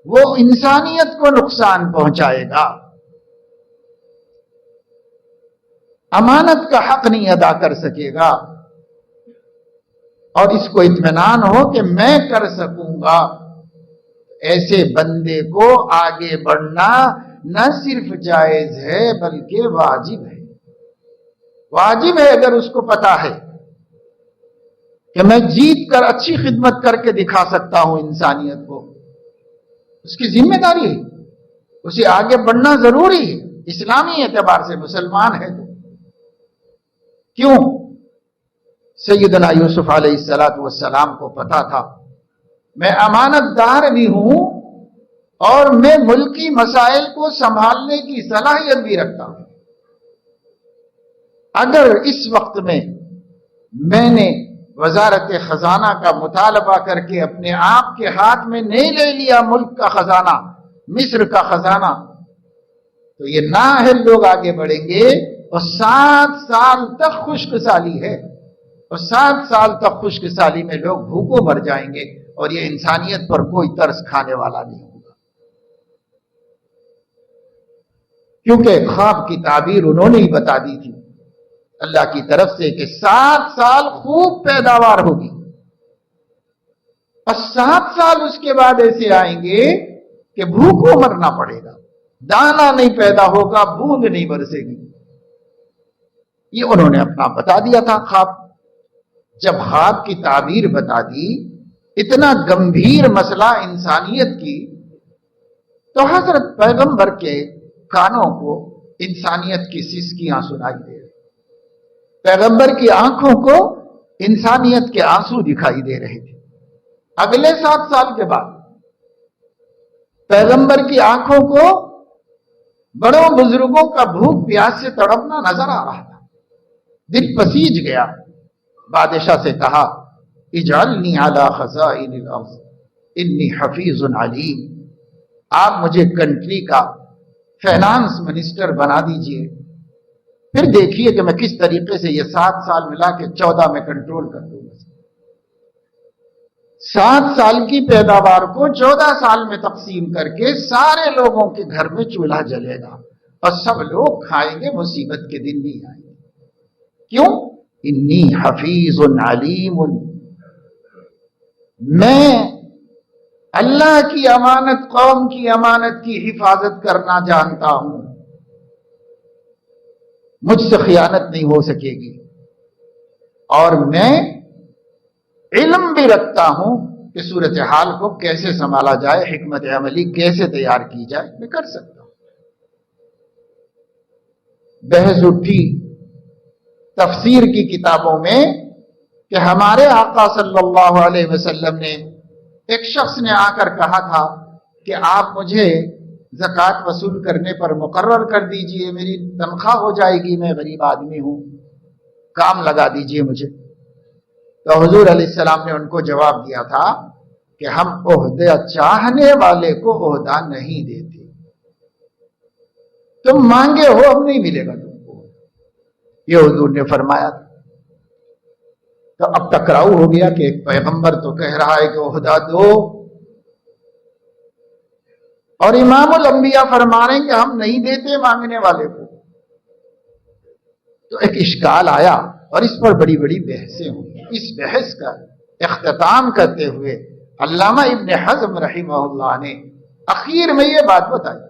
وہ انسانیت کو نقصان پہنچائے گا، امانت کا حق نہیں ادا کر سکے گا، اور اس کو اطمینان ہو کہ میں کر سکوں گا، ایسے بندے کو آگے بڑھنا نہ صرف جائز ہے بلکہ واجب ہے۔ واجب ہے اگر اس کو پتا ہے کہ میں جیت کر اچھی خدمت کر کے دکھا سکتا ہوں انسانیت کو، اس کی ذمہ داری ہے، اسے آگے بڑھنا ضروری ہے، اسلامی اعتبار سے مسلمان ہے تو۔ کیوں؟ سیدنا یوسف علیہ السلام کو پتا تھا میں امانت دار بھی ہوں اور میں ملکی مسائل کو سنبھالنے کی صلاحیت بھی رکھتا ہوں۔ اگر اس وقت میں نے وزارت خزانہ کا مطالبہ کر کے اپنے آپ کے ہاتھ میں نہیں لے لیا ملک کا خزانہ، مصر کا خزانہ، تو یہ نااہل لوگ آگے بڑھیں گے اور 7 سال تک خشک سالی ہے، اور 7 سال تک خشک سالی میں لوگ بھوکوں مر جائیں گے اور یہ انسانیت پر کوئی ترس کھانے والا نہیں ہوگا۔ کیونکہ خواب کی تعبیر انہوں نے ہی بتا دی تھی اللہ کی طرف سے کہ 7 سال خوب پیداوار ہوگی، اور 7 سال اس کے بعد ایسے آئیں گے کہ بھوکوں مرنا پڑے گا، دانا نہیں پیدا ہوگا، بوند نہیں برسے گی۔ یہ انہوں نے اپنا بتا دیا تھا خواب۔ جب خواب کی تعبیر بتا دی، اتنا گمبھیر مسئلہ انسانیت کی، تو حضرت پیغمبر کے کانوں کو انسانیت کی سسکیاں سنائی دے رہی، پیغمبر کی آنکھوں کو انسانیت کے آنسو دکھائی دے رہے تھے۔ اگلے 7 سال کے بعد پیغمبر کی آنکھوں کو بڑوں بزرگوں کا بھوک پیاس سے تڑپنا نظر آ رہا تھا، دل پسیج گیا۔ بادشاہ سے کہا اجعلنی علی خزائن الارض انی حفیظ علیم، آپ مجھے کنٹری کا فائنانس منسٹر بنا دیجئے، پھر دیکھیے کہ میں کس طریقے سے یہ 7 سال ملا کے 14 میں کنٹرول کر دوں گا۔ 7 سال کی پیداوار کو 14 سال میں تقسیم کر کے سارے لوگوں کے گھر میں چولہا جلے گا اور سب لوگ کھائیں گے، مصیبت کے دن نہیں آئیں گے۔ کیوں؟ انی حفیظ علیم، میں اللہ کی امانت، قوم کی امانت کی حفاظت کرنا جانتا ہوں، مجھ سے خیانت نہیں ہو سکے گی، اور میں علم بھی رکھتا ہوں کہ صورتحال کو کیسے سنبھالا جائے، حکمت عملی کیسے تیار کی جائے، میں کر سکتا ہوں۔ بحث اٹھی تفسیر کی کتابوں میں کہ ہمارے آقا صلی اللہ علیہ وسلم نے، ایک شخص نے آ کر کہا تھا کہ آپ مجھے زکوٰۃ وصول کرنے پر مقرر کر دیجئے، میری تنخواہ ہو جائے گی، میں غریب آدمی ہوں، کام لگا دیجئے مجھے۔ تو حضور علیہ السلام نے ان کو جواب دیا تھا کہ ہم عہدہ چاہنے والے کو عہدہ نہیں دیتے، تم مانگے ہو اب نہیں ملے گا تم کو، یہ حضور نے فرمایا تھا۔ تو اب ٹکراؤ ہو گیا کہ ایک پیغمبر تو کہہ رہا ہے کہ عہدہ دو، اور امام الانبیاء فرما رہے ہیں کہ ہم نہیں دیتے مانگنے والے کو۔ تو ایک اشکال آیا اور اس پر بڑی بڑی بحثیں ہوئی۔ اس بحث کا اختتام کرتے ہوئے علامہ ابن حزم رحمہ اللہ نے اخیر میں یہ بات بتائی،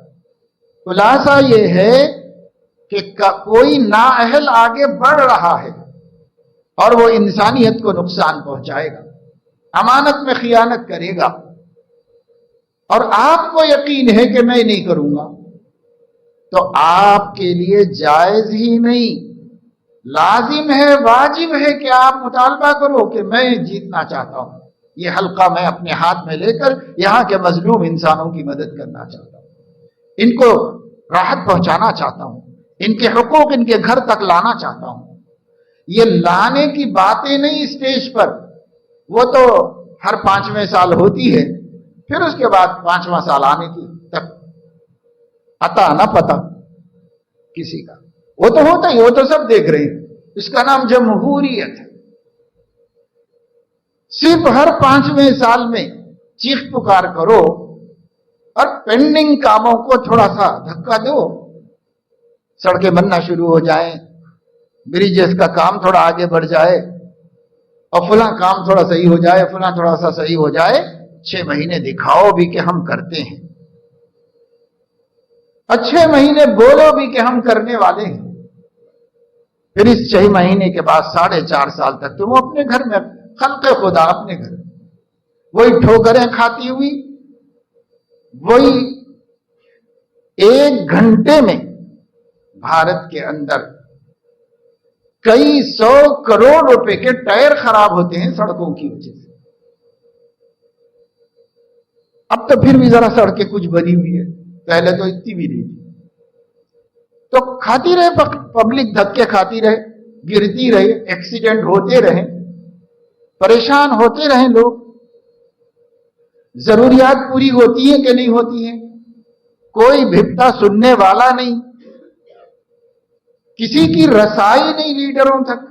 خلاصہ یہ ہے کہ کوئی نااہل آگے بڑھ رہا ہے اور وہ انسانیت کو نقصان پہنچائے گا، امانت میں خیانت کرے گا، اور آپ کو یقین ہے کہ میں نہیں کروں گا، تو آپ کے لیے جائز ہی نہیں، لازم ہے، واجب ہے کہ آپ مطالبہ کرو کہ میں جیتنا چاہتا ہوں، یہ حلقہ میں اپنے ہاتھ میں لے کر یہاں کے مظلوم انسانوں کی مدد کرنا چاہتا ہوں، ان کو راحت پہنچانا چاہتا ہوں، ان کے حقوق ان کے گھر تک لانا چاہتا ہوں۔ یہ لانے کی باتیں نہیں اسٹیج پر، وہ تو ہر 5ویں سال ہوتی ہے، پھر اس کے بعد 5واں سال آنے کی تک عطا نہ پتا کسی کا، وہ تو ہوتا ہی، وہ تو سب دیکھ رہے ہیں، اس کا نام جمہوریت ہے۔ صرف ہر 5ویں سال میں چیخ پکار کرو اور پینڈنگ کاموں کو تھوڑا سا دھکا دو، سڑکیں بننا شروع ہو جائیں، بریجز کا کام تھوڑا آگے بڑھ جائے، اور فلاں کام تھوڑا صحیح ہو جائے، فلاں تھوڑا سا صحیح ہو جائے، 6 مہینے دکھاؤ بھی کہ ہم کرتے ہیں، اور 6 مہینے بولو بھی کہ ہم کرنے والے ہیں، پھر اس 6 مہینے کے بعد 4.5 سال تک تم اپنے گھر میں، خلق خدا اپنے گھر میں وہی ٹھوکریں کھاتی ہوئی، وہی 1 گھنٹے میں بھارت کے اندر کئی 100 کروڑ روپے کے ٹائر خراب ہوتے ہیں سڑکوں کی وجہ سے۔ اب تو پھر بھی ذرا سڑکیں کچھ بنی ہوئی ہے، پہلے تو اتنی بھی نہیں تھی، تو کھاتی رہے پبلک، دھکے کھاتی رہے، گرتی رہے، ایکسیڈنٹ ہوتے رہے، پریشان ہوتے رہے لوگ۔ ضروریات پوری ہوتی ہیں کہ نہیں ہوتی ہیں، کوئی بھپتا سننے والا نہیں، کسی کی رسائی نہیں لیڈروں تک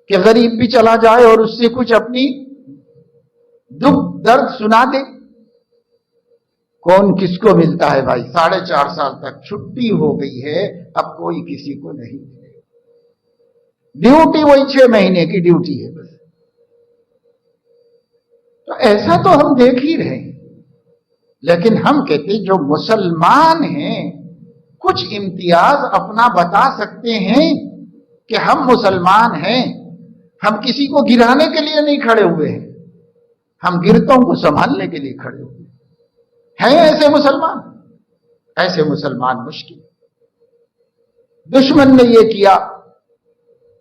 کہ غریب بھی چلا جائے اور اس سے کچھ اپنی دکھ درد سنا دے۔ کون کس کو ملتا ہے بھائی؟ 4.5 سال تک چھٹی ہو گئی ہے، اب کوئی کسی کو نہیں ملے، ڈیوٹی وہی 6 مہینے کی ڈیوٹی ہے بس۔ تو ایسا تو ہم دیکھ ہی رہے ہیں، لیکن ہم کہتے جو مسلمان ہیں کچھ امتیاز اپنا بتا سکتے ہیں کہ ہم مسلمان ہیں، ہم کسی کو گرانے کے لیے نہیں کھڑے ہوئے ہیں، ہم گرتوں کو سنبھالنے کے لیے کھڑے ہوئے ہیں ایسے مسلمان؟ ایسے مسلمان مشکل۔ دشمن نے یہ کیا،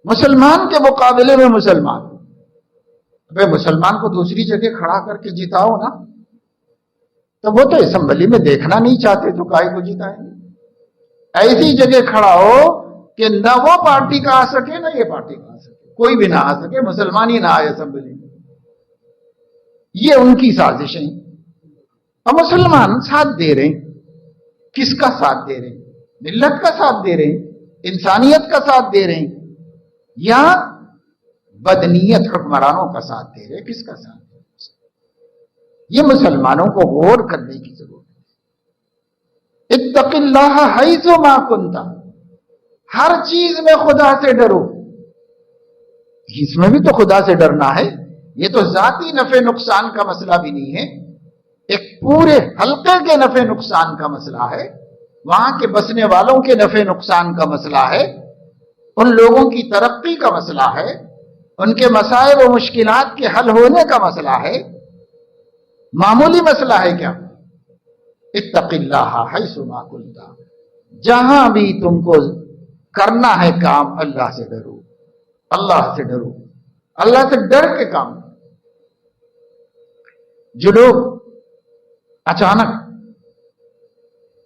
مسلمان کے مقابلے میں مسلمان، ابے مسلمان کو دوسری جگہ کھڑا کر کے جتاؤ نا، تو وہ تو اسمبلی میں دیکھنا نہیں چاہتے، تو کائے کو جتائیں گے؟ ایسی جگہ کھڑا ہو کہ نہ وہ پارٹی کا آ سکے نہ یہ پارٹی کا آ سکے، کوئی بھی نہ آ سکے، مسلمان ہی نہ آئے اسمبلی میں، یہ ان کی سازشیں۔ اور مسلمان ساتھ دے رہے ہیں، کس کا ساتھ دے رہے ہیں؟ ملت کا ساتھ دے رہے ہیں، انسانیت کا ساتھ دے رہے ہیں، یا بدنیت حکمرانوں کا ساتھ دے رہے ہیں؟ کس کا ساتھ دے رہے ہیں؟ یہ مسلمانوں کو غور کرنے کی ضرورت ہے۔ اتق اللہ حیث ما کنت، ہر چیز میں خدا سے ڈرو، اس میں بھی تو خدا سے ڈرنا ہے. یہ تو ذاتی نفع نقصان کا مسئلہ بھی نہیں ہے، ایک پورے حلقے کے نفع نقصان کا مسئلہ ہے، وہاں کے بسنے والوں کے نفع نقصان کا مسئلہ ہے، ان لوگوں کی ترقی کا مسئلہ ہے، ان کے مسائل و مشکلات کے حل ہونے کا مسئلہ ہے. معمولی مسئلہ ہے کیا؟ اتق اللہ حیث ما کنت، جہاں بھی تم کو کرنا ہے کام اللہ سے ڈرو، اللہ سے ڈرو، اللہ سے ڈر کے کام. جو لوگ اچانک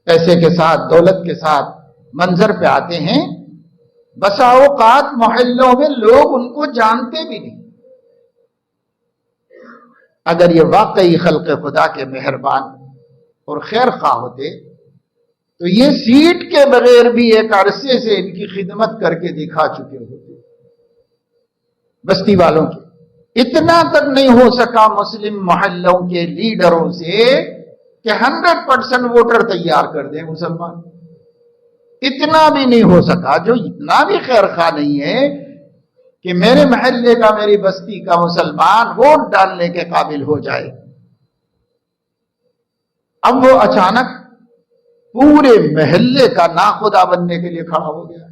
پیسے کے ساتھ، دولت کے ساتھ منظر پہ آتے ہیں، بسا اوقات محلوں میں لوگ ان کو جانتے بھی نہیں. اگر یہ واقعی خلق خدا کے مہربان اور خیر خواہ ہوتے تو یہ سیٹ کے بغیر بھی ایک عرصے سے ان کی خدمت کر کے دکھا چکے ہوتے. بستی والوں کے اتنا تک نہیں ہو سکا مسلم محلوں کے لیڈروں سے کہ 100% ووٹر تیار کر دیں مسلمان. اتنا بھی نہیں ہو سکا، جو اتنا بھی خیر خواہ نہیں ہے کہ میرے محلے کا، میری بستی کا مسلمان ووٹ ڈالنے کے قابل ہو جائے. اب وہ اچانک پورے محلے کا ناخدا بننے کے لیے کھڑا ہو گیا.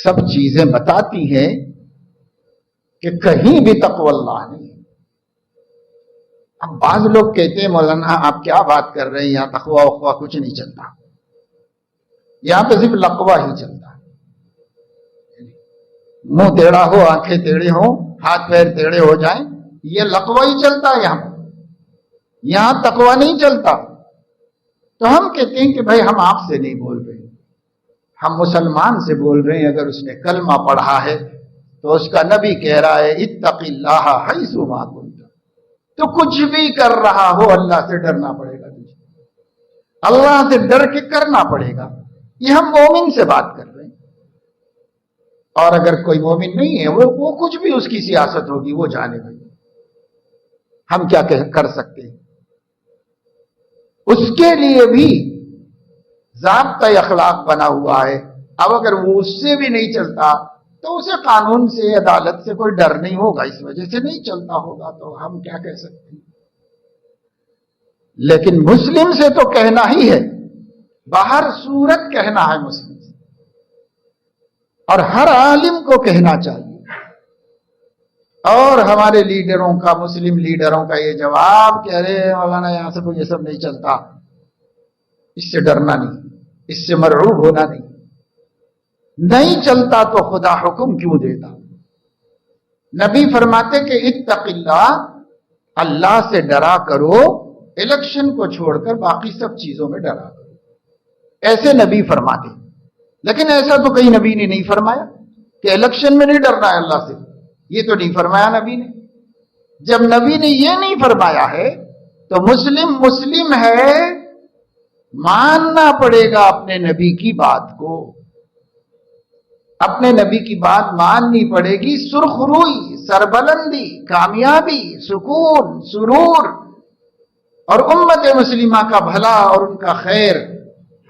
سب چیزیں بتاتی ہیں کہ کہیں بھی تقوی اللہ نہیں. اب بعض لوگ کہتے ہیں مولانا آپ کیا بات کر رہے ہیں، یہاں تقوی وقوی کچھ نہیں چلتا، یہاں پہ صرف لقوہ ہی چلتا ہے. منہ ٹیڑھا ہو، آنکھیں ٹیڑھی ہو، ہاتھ پیر ٹیڑھے ہو جائیں، یہ لقوہ ہی چلتا ہے یہاں تقوی نہیں چلتا. تو ہم کہتے ہیں کہ بھائی ہم آپ سے نہیں بول رہے، ہم مسلمان سے بول رہے ہیں. اگر اس نے کلمہ پڑھا ہے تو اس کا نبی کہہ رہا ہے اتق اللہ حیث ما کنت. تو کچھ بھی کر رہا ہو اللہ سے ڈرنا پڑے گا تجھے، اللہ سے ڈر کے کرنا پڑے گا. یہ ہم مومن سے بات کر رہے ہیں. اور اگر کوئی مومن نہیں ہے، وہ کچھ بھی اس کی سیاست ہوگی، وہ جانے گا، ہم کیا کر سکتے ہیں. اس کے لیے بھی ضابطۂ اخلاق بنا ہوا ہے. اب اگر وہ اس سے بھی نہیں چلتا تو اسے قانون سے، عدالت سے کوئی ڈر نہیں ہوگا، اس وجہ سے نہیں چلتا ہوگا. تو ہم کیا کہہ سکتے ہیں. لیکن مسلم سے تو کہنا ہی ہے، باہر صورت کہنا ہے مسلم سے، اور ہر عالم کو کہنا چاہیے. اور ہمارے لیڈروں کا، مسلم لیڈروں کا یہ جواب کہ ارے مولانا یہاں سے کوئی یہ سب نہیں چلتا، اس سے ڈرنا نہیں، اس سے مرعوب ہونا نہیں. نہیں چلتا تو خدا حکم کیوں دیتا؟ نبی فرماتے کہ اتق اللہ، اللہ سے ڈرا کرو، الیکشن کو چھوڑ کر باقی سب چیزوں میں ڈرا کرو. ایسے نبی فرماتے. لیکن ایسا تو کہیں نبی نے نہیں فرمایا کہ الیکشن میں نہیں ڈرنا ہے اللہ سے. یہ تو نہیں فرمایا نبی نے. جب نبی نے یہ نہیں فرمایا ہے تو مسلم ہے، ماننا پڑے گا اپنے نبی کی بات کو. اپنے نبی کی بات ماننی پڑے گی. سرخ روئی، سربلندی، کامیابی، سکون، سرور اور امت مسلمہ کا بھلا اور ان کا خیر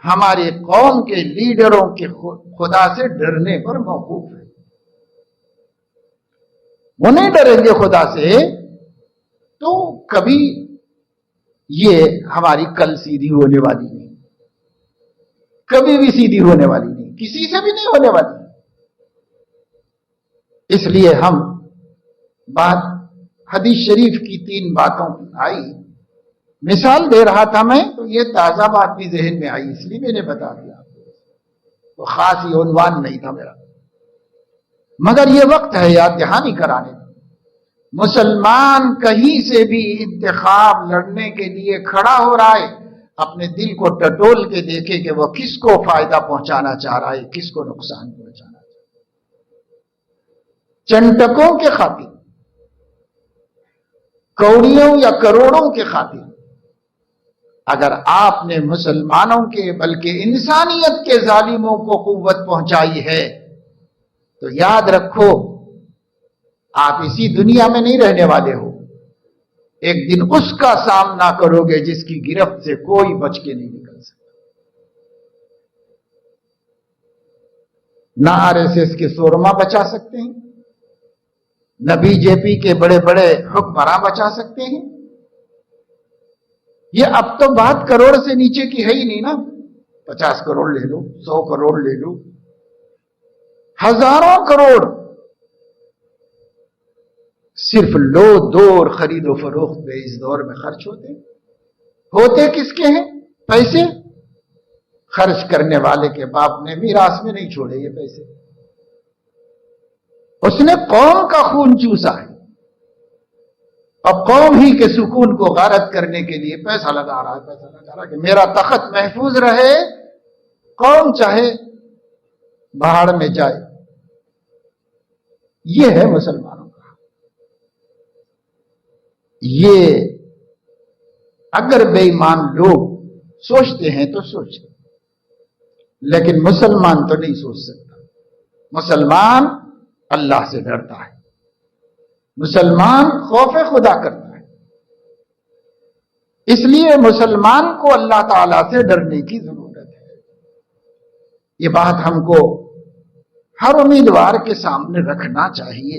ہمارے قوم کے لیڈروں کے خدا سے ڈرنے پر موقوف ہے. وہ نہیں ڈریں گے خدا سے تو کبھی یہ ہماری کل سیدھی ہونے والی نہیں، کبھی بھی سیدھی ہونے والی نہیں، کسی سے بھی نہیں ہونے والی. اس لیے ہم بات حدیث شریف کی 3 باتوں کی آئی، مثال دے رہا تھا میں، تو یہ تازہ بات بھی ذہن میں آئی، اس لیے میں نے بتا دیا. تو خاص یہ عنوان نہیں تھا میرا، مگر یہ وقت ہے یاد دہانی کرانے. مسلمان کہیں سے بھی انتخاب لڑنے کے لیے کھڑا ہو رہا ہے، اپنے دل کو ٹٹول کے دیکھے کہ وہ کس کو فائدہ پہنچانا چاہ رہا ہے، کس کو نقصان پہنچانا چاہ رہا ہے. چنٹکوں کے خاطر، کوڑیوں یا کروڑوں کے خاطر اگر آپ نے مسلمانوں کے بلکہ انسانیت کے ظالموں کو قوت پہنچائی ہے تو یاد رکھو آپ اسی دنیا میں نہیں رہنے والے ہو. ایک دن اس کا سامنا کرو گے جس کی گرفت سے کوئی بچ کے نہیں نکل سکتا. نہ RSS کے سورما بچا سکتے ہیں، نہ BJP کے بڑے بڑے حکمراں بچا سکتے ہیں۔ یہ اب تو بات کروڑ سے نیچے کی ہے ہی نہیں نا، 50 کروڑ لے لو، 100 کروڑ لے لو، ہزاروں کروڑ صرف لو دو اور خرید و فروخت پہ اس دور میں خرچ ہوتے کس کے ہیں؟ پیسے خرچ کرنے والے کے باپ نے میراث میں نہیں چھوڑے یہ پیسے، اس نے قوم کا خون چوسا ہے اور قوم ہی کے سکون کو غارت کرنے کے لیے پیسہ لگا رہا ہے کہ میرا تخت محفوظ رہے، قوم چاہے بہاڑ میں جائے۔ یہ ہے مسلمانوں کا۔ یہ اگر بے ایمان لوگ سوچتے ہیں تو سوچیں، لیکن مسلمان تو نہیں سوچ سکتا۔ مسلمان اللہ سے ڈرتا ہے، مسلمان خوف خدا کرتا ہے، اس لیے مسلمان کو اللہ تعالی سے ڈرنے کی ضرورت ہے۔ یہ بات ہم کو ہر امیدوار کے سامنے رکھنا چاہیے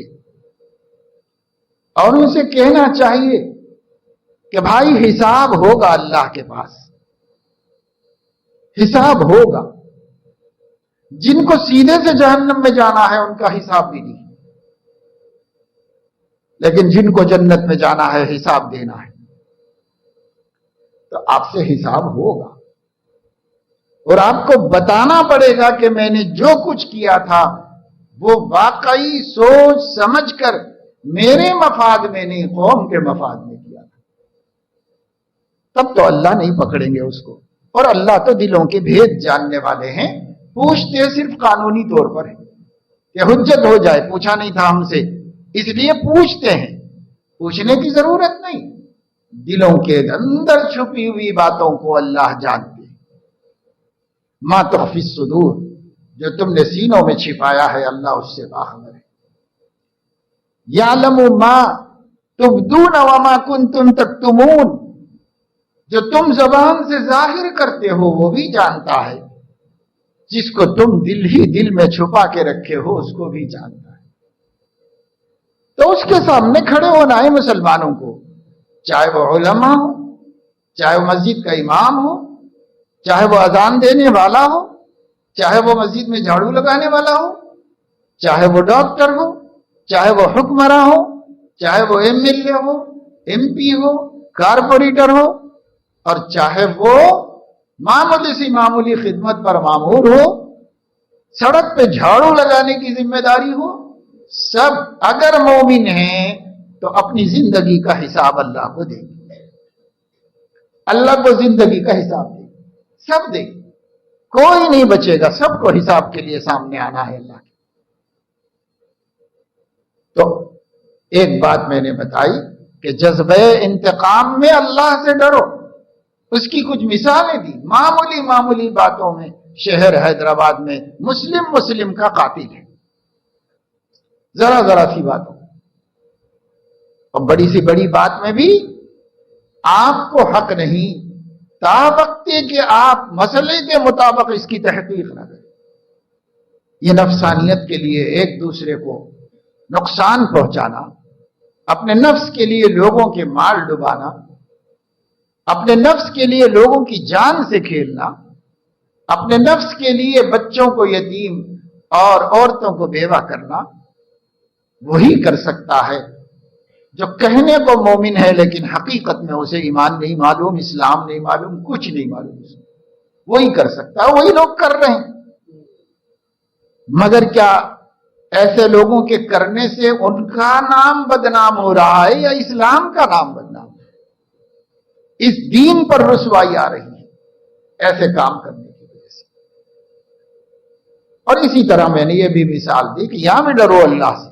اور ان سے کہنا چاہیے کہ بھائی حساب ہوگا، اللہ کے پاس حساب ہوگا۔ جن کو سیدھے سے جہنم میں جانا ہے ان کا حساب بھی نہیں، لیکن جن کو جنت میں جانا ہے حساب دینا ہے، تو آپ سے حساب ہوگا اور آپ کو بتانا پڑے گا کہ میں نے جو کچھ کیا تھا وہ واقعی سوچ سمجھ کر میرے مفاد میں نہیں، قوم کے مفاد میں کیا تھا۔ تب تو اللہ نہیں پکڑیں گے اس کو، اور اللہ تو دلوں کے بھید جاننے والے ہیں۔ پوچھتے صرف قانونی طور پر ہے کہ حجت ہو جائے، پوچھا نہیں تھا ہم سے اس لیے پوچھتے ہیں، پوچھنے کی ضرورت نہیں۔ دلوں کے اندر چھپی ہوئی باتوں کو اللہ جانتے ہیں۔ ما تخفی الصدور، جو تم نے سینوں میں چھپایا ہے اللہ اس سے باخبر ہے۔ یعلم ما تبدون وما کنتم تکتمون، جو تم زبان سے ظاہر کرتے ہو وہ بھی جانتا ہے، جس کو تم دل ہی دل میں چھپا کے رکھے ہو اس کو بھی جانتا ہے۔ تو اس کے سامنے کھڑے ہونا ہے مسلمانوں کو، چاہے وہ علماء ہو، چاہے وہ مسجد کا امام ہو، چاہے وہ اذان دینے والا ہو، چاہے وہ مسجد میں جھاڑو لگانے والا ہو، چاہے وہ ڈاکٹر ہو، چاہے وہ حکمراں ہو، چاہے وہ MLA ہو، MP ہو، کارپوریٹر ہو، اور چاہے وہ معمولی سی معمولی خدمت پر مامور ہو، سڑک پہ جھاڑو لگانے کی ذمہ داری ہو، سب اگر مومن ہیں تو اپنی زندگی کا حساب اللہ کو دیں گے۔ اللہ کو زندگی کا حساب دیں گے، سب دیں گے، کوئی نہیں بچے گا، سب کو حساب کے لیے سامنے آنا ہے اللہ کے۔ تو ایک بات میں نے بتائی کہ جذبہ انتقام میں اللہ سے ڈرو، اس کی کچھ مثالیں دی۔ معمولی معمولی باتوں میں شہر حیدرآباد میں مسلم کا قاتل ہے، ذرا سی باتوں، اور بڑی سی بڑی بات میں بھی آپ کو حق نہیں تا وقت کہ آپ مسئلے کے مطابق اس کی تحقیق نہ کریں۔ یہ نفسانیت کے لیے ایک دوسرے کو نقصان پہنچانا، اپنے نفس کے لیے لوگوں کے مال ڈبانا، اپنے نفس کے لیے لوگوں کی جان سے کھیلنا، اپنے نفس کے لیے بچوں کو یتیم اور عورتوں کو بیوہ کرنا، وہی کر سکتا ہے جو کہنے کو مومن ہے لیکن حقیقت میں اسے ایمان نہیں معلوم، اسلام نہیں معلوم، کچھ نہیں معلوم، وہی کر سکتا ہے۔ وہی لوگ کر رہے ہیں، مگر کیا ایسے لوگوں کے کرنے سے ان کا نام بدنام ہو رہا ہے یا اسلام کا نام بدنام؟ اس دین پر رسوائی آ رہی ہے ایسے کام کرنے کی وجہ سے۔ اور اسی طرح میں نے یہ بھی مثال دی کہ یہاں بھی ڈرو اللہ سے،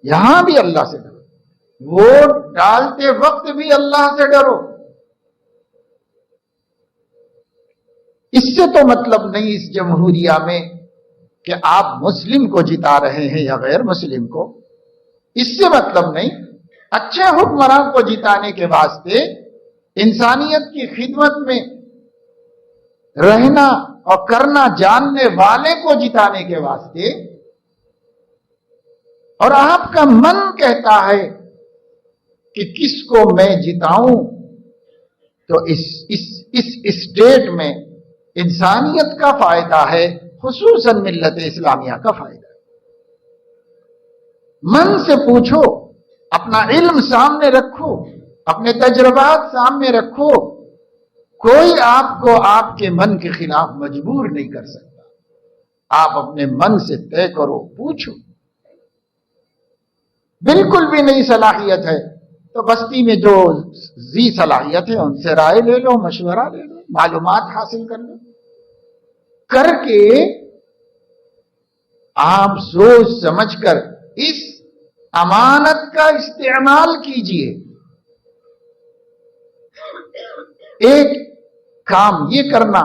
یہاں بھی اللہ سے ڈرو، ووٹ ڈالتے وقت بھی اللہ سے ڈرو۔ اس سے تو مطلب نہیں اس جمہوریہ میں کہ آپ مسلم کو جتا رہے ہیں یا غیر مسلم کو، اس سے مطلب نہیں۔ اچھے حکمراں کو جتانے کے واسطے انسانیت کی خدمت میں رہنا اور کرنا جاننے والے کو جتانے کے واسطے، اور آپ کا من کہتا ہے کہ کس کو میں جتاؤں، تو اس اسٹیٹ میں انسانیت کا فائدہ ہے، خصوصاً ملت اسلامیہ کا فائدہ ہے۔ من سے پوچھو، اپنا علم سامنے رکھو، اپنے تجربات سامنے رکھو، کوئی آپ کو آپ کے من کے خلاف مجبور نہیں کر سکتا۔ آپ اپنے من سے طے کرو، پوچھو۔ بالکل بھی نہیں صلاحیت ہے تو بستی میں جو ذی صلاحیت ہے ان سے رائے لے لو، مشورہ لے لو، معلومات حاصل کر لو، کر کے آپ سوچ سمجھ کر اس امانت کا استعمال کیجئے۔ ایک کام یہ کرنا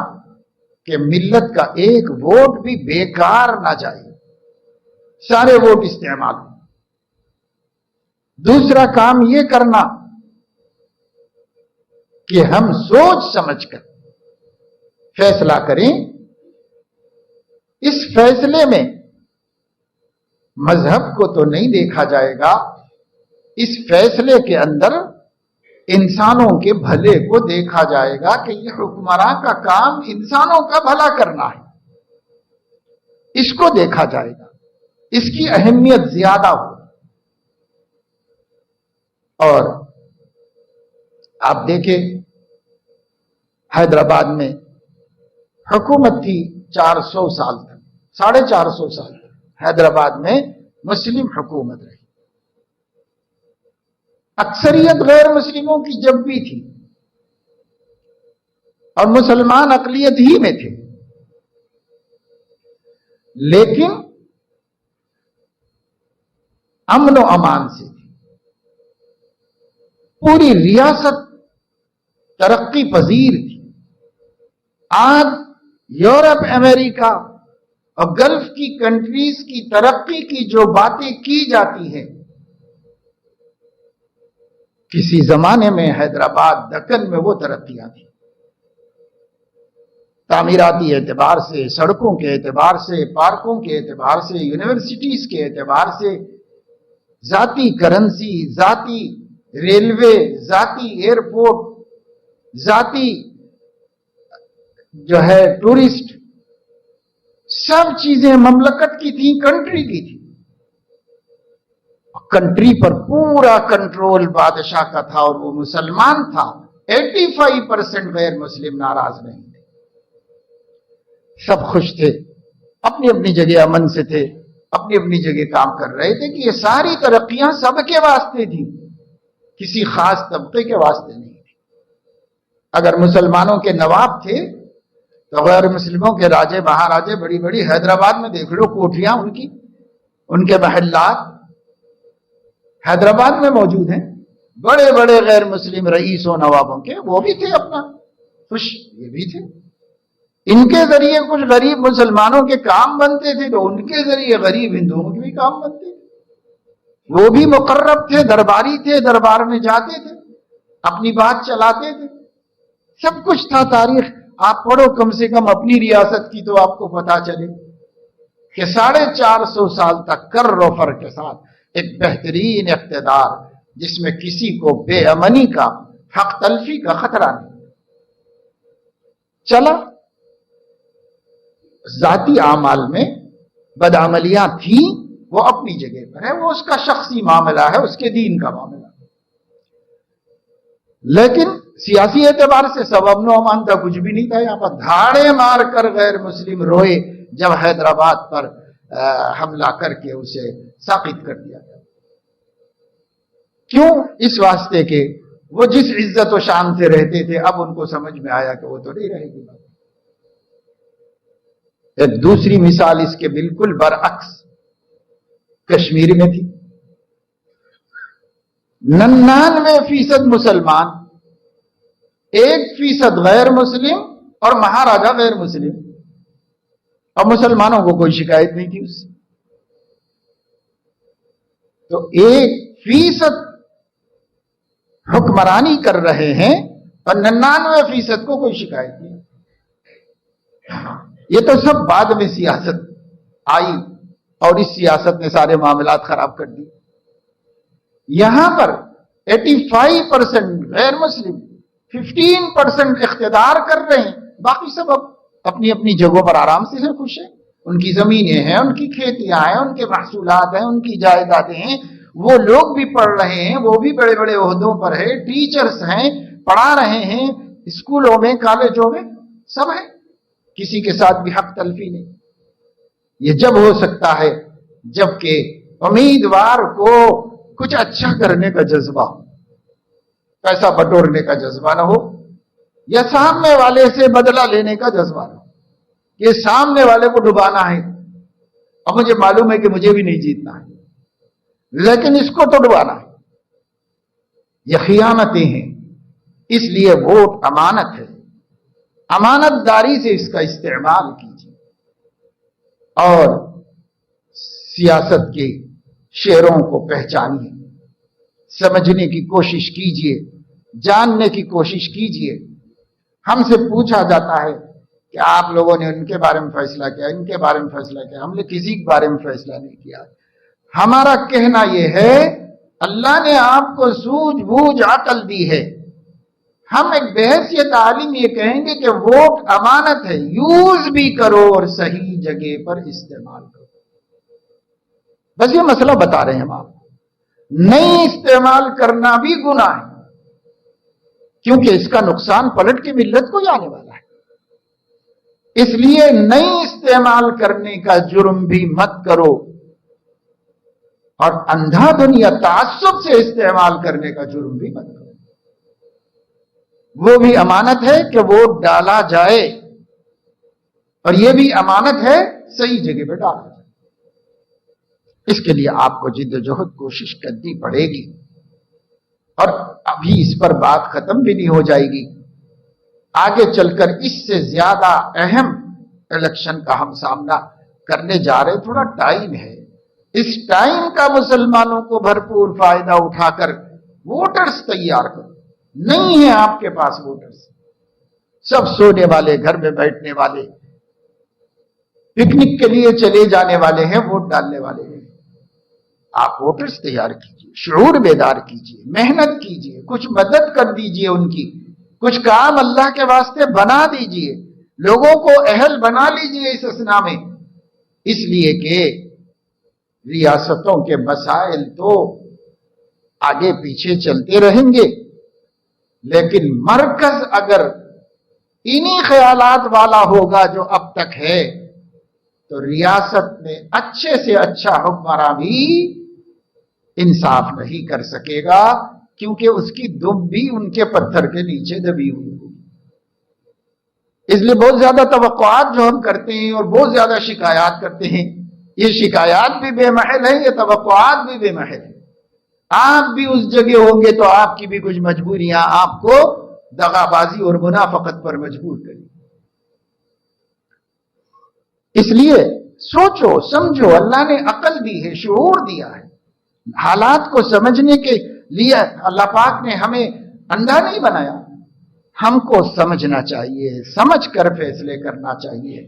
کہ ملت کا ایک ووٹ بھی بیکار نہ جائے، سارے ووٹ استعمال ہوں۔ دوسرا کام یہ کرنا کہ ہم سوچ سمجھ کر فیصلہ کریں، اس فیصلے میں مذہب کو تو نہیں دیکھا جائے گا، اس فیصلے کے اندر انسانوں کے بھلے کو دیکھا جائے گا کہ یہ حکمراں کا کام انسانوں کا بھلا کرنا ہے، اس کو دیکھا جائے گا، اس کی اہمیت زیادہ ہو۔ اور آپ دیکھیں حیدرآباد میں حکومت تھی 400 سال تک، 450 سال تک حیدرآباد میں مسلم حکومت رہی۔ اکثریت غیر مسلموں کی جب بھی تھی اور مسلمان اقلیت ہی میں تھے، لیکن امن و امان سے تھی۔ پوری ریاست ترقی پذیر تھی۔ آج یورپ، امریکہ اور گلف کی کنٹریز کی ترقی کی جو باتیں کی جاتی ہیں، کسی زمانے میں حیدرآباد، دکن میں وہ ترقیاں تھیں۔ تعمیراتی اعتبار سے، سڑکوں کے اعتبار سے، پارکوں کے اعتبار سے، یونیورسٹیز کے اعتبار سے، ذاتی کرنسی، ذاتی ریلوے، ذاتی ایئرپورٹ، ذاتی جو ہے ٹورسٹ، سب چیزیں مملکت کی تھیں، کنٹری کی تھی۔ کنٹری پر پورا کنٹرول بادشاہ کا تھا اور وہ مسلمان تھا۔ 85% غیر مسلم ناراض نہیں تھے، سب خوش تھے، اپنی اپنی جگہ امن سے تھے، اپنی اپنی جگہ کام کر رہے تھے کہ یہ ساری ترقیاں سب کے واسطے تھیں، کسی خاص طبقے کے واسطے نہیں تھی۔ اگر مسلمانوں کے نواب تھے تو غیر مسلموں کے راجے مہاراجے، بڑی بڑی حیدرآباد میں دیکھ لو کوٹھیاں ان کی، ان کے محلات حیدرآباد میں موجود ہیں، بڑے بڑے غیر مسلم رئیسوں نوابوں کے، وہ بھی تھے اپنا خوش، یہ بھی تھے۔ ان کے ذریعے کچھ غریب مسلمانوں کے کام بنتے تھے تو ان کے ذریعے غریب ہندوؤں کے بھی کام بنتے تھے۔ وہ بھی مقرب تھے، درباری تھے، دربار میں جاتے تھے، اپنی بات چلاتے تھے، سب کچھ تھا۔ تاریخ آپ پڑھو کم سے کم اپنی ریاست کی تو آپ کو پتا چلے کہ 450 سال تک کر و فر کے ساتھ ایک بہترین اقتدار، جس میں کسی کو بے امنی کا، حق تلفی کا خطرہ نہیں چلا۔ ذاتی اعمال میں بدعملیاں تھیں، وہ اپنی جگہ پر ہے، وہ اس کا شخصی معاملہ ہے، اس کے دین کا معاملہ ہے، لیکن سیاسی اعتبار سے سب امن و امان تھا، کچھ بھی نہیں تھا۔ یہاں پر دھاڑے مار کر غیر مسلم روئے جب حیدرآباد پر حملہ کر کے اسے ساقط کر دیا گیا۔ کیوں؟ اس واسطے کہ وہ جس عزت و شان سے رہتے تھے اب ان کو سمجھ میں آیا کہ وہ تو نہیں رہے گی۔ ایک دوسری مثال اس کے بالکل برعکس کشمیر میں تھی۔ 99% مسلمان، 1% غیر مسلم اور مہاراجا غیر مسلم، اور مسلمانوں کو کوئی شکایت نہیں تھی اس سے۔ تو 1% حکمرانی کر رہے ہیں اور 99% کو کوئی شکایت نہیں۔ یہ تو سب بعد میں سیاست آئی اور اس سیاست نے سارے معاملات خراب کر دی. یہاں پر 85% غیر مسلم 15% اقتدار کر رہے ہیں، باقی سب اب اپنی اپنی جگہوں پر آرام سے ہیں، خوش ہیں. ان کی زمینیں ہیں، ان کی کھیتیاں ہیں، ان کے محصولات ہیں، ان کی جائیدادیں ہیں. وہ لوگ بھی پڑھ رہے ہیں، وہ بھی بڑے بڑے عہدوں پر ہیں، ٹیچرز ہیں، پڑھا رہے ہیں، اسکولوں میں کالجوں میں سب ہے، کسی کے ساتھ بھی حق تلفی نہیں. یہ جب ہو سکتا ہے جبکہ امیدوار کو کچھ اچھا کرنے کا جذبہ ہو، پیسہ بٹورنے کا جذبہ نہ ہو، یا سامنے والے سے بدلہ لینے کا جذبہ نہ ہو. یہ سامنے والے کو ڈبانا ہے، اب مجھے معلوم ہے کہ مجھے بھی نہیں جیتنا ہے، لیکن اس کو تو ڈبانا ہے. یہ خیانتیں ہیں. اس لیے ووٹ امانت ہے، امانت داری سے اس کا استعمال کیجیے اور سیاست کے شعروں کو پہچانیے، سمجھنے کی کوشش کیجیے، جاننے کی کوشش کیجیے. ہم سے پوچھا جاتا ہے کہ آپ لوگوں نے ان کے بارے میں فیصلہ کیا، ان کے بارے میں فیصلہ کیا. ہم نے کسی کے بارے میں فیصلہ نہیں کیا. ہمارا کہنا یہ ہے اللہ نے آپ کو سوجھ بوجھ عقل دی ہے. ہم ایک بحیثیت عالم یہ کہیں گے کہ ووٹ امانت ہے، یوز بھی کرو اور صحیح جگہ پر استعمال کرو. بس یہ مسئلہ بتا رہے ہیں ہم آپ کو. نہیں استعمال کرنا بھی گناہ ہے، کیونکہ اس کا نقصان پلٹ کے ملت کو جانے والا ہے. اس لیے نہیں استعمال کرنے کا جرم بھی مت کرو، اور اندھا دنیا تعصب سے استعمال کرنے کا جرم بھی مت کرو. وہ بھی امانت ہے کہ ووٹ ڈالا جائے، اور یہ بھی امانت ہے صحیح جگہ پہ ڈالا جائے. اس کے لیے آپ کو جد و جہد کوشش کرنی پڑے گی، اور ابھی اس پر بات ختم بھی نہیں ہو جائے گی. آگے چل کر اس سے زیادہ اہم الیکشن کا ہم سامنا کرنے جا رہے. تھوڑا ٹائم ہے، اس ٹائم کا مسلمانوں کو بھرپور فائدہ اٹھا کر ووٹرز تیار کرو. نہیں ہے آپ کے پاس ووٹرز، سب سونے والے، گھر میں بیٹھنے والے، پکنک کے لیے چلے جانے والے ہیں، ووٹ ڈالنے والے ہیں. آپ ووٹرز تیار کیجئے، شعور بیدار کیجئے، محنت کیجئے، کچھ مدد کر دیجئے، ان کی کچھ کام اللہ کے واسطے بنا دیجئے، لوگوں کو اہل بنا لیجئے اس اثنا میں. اس لیے کہ ریاستوں کے مسائل تو آگے پیچھے چلتے رہیں گے، لیکن مرکز اگر انہی خیالات والا ہوگا جو اب تک ہے تو ریاست میں اچھے سے اچھا حکمراں بھی انصاف نہیں کر سکے گا، کیونکہ اس کی دم بھی ان کے پتھر کے نیچے دبی ہوئی ہوگی. اس لیے بہت زیادہ توقعات جو ہم کرتے ہیں اور بہت زیادہ شکایات کرتے ہیں، یہ شکایات بھی بے محل ہیں، یہ توقعات بھی بے محل ہیں. آپ بھی اس جگہ ہوں گے تو آپ کی بھی کچھ مجبوریاں آپ کو دغا بازی اور منافقت پر مجبور کریں. اس لیے سوچو سمجھو، اللہ نے عقل دی ہے، شعور دیا ہے. حالات کو سمجھنے کے لیے اللہ پاک نے ہمیں اندھا نہیں بنایا. ہم کو سمجھنا چاہیے، سمجھ کر فیصلے کرنا چاہیے.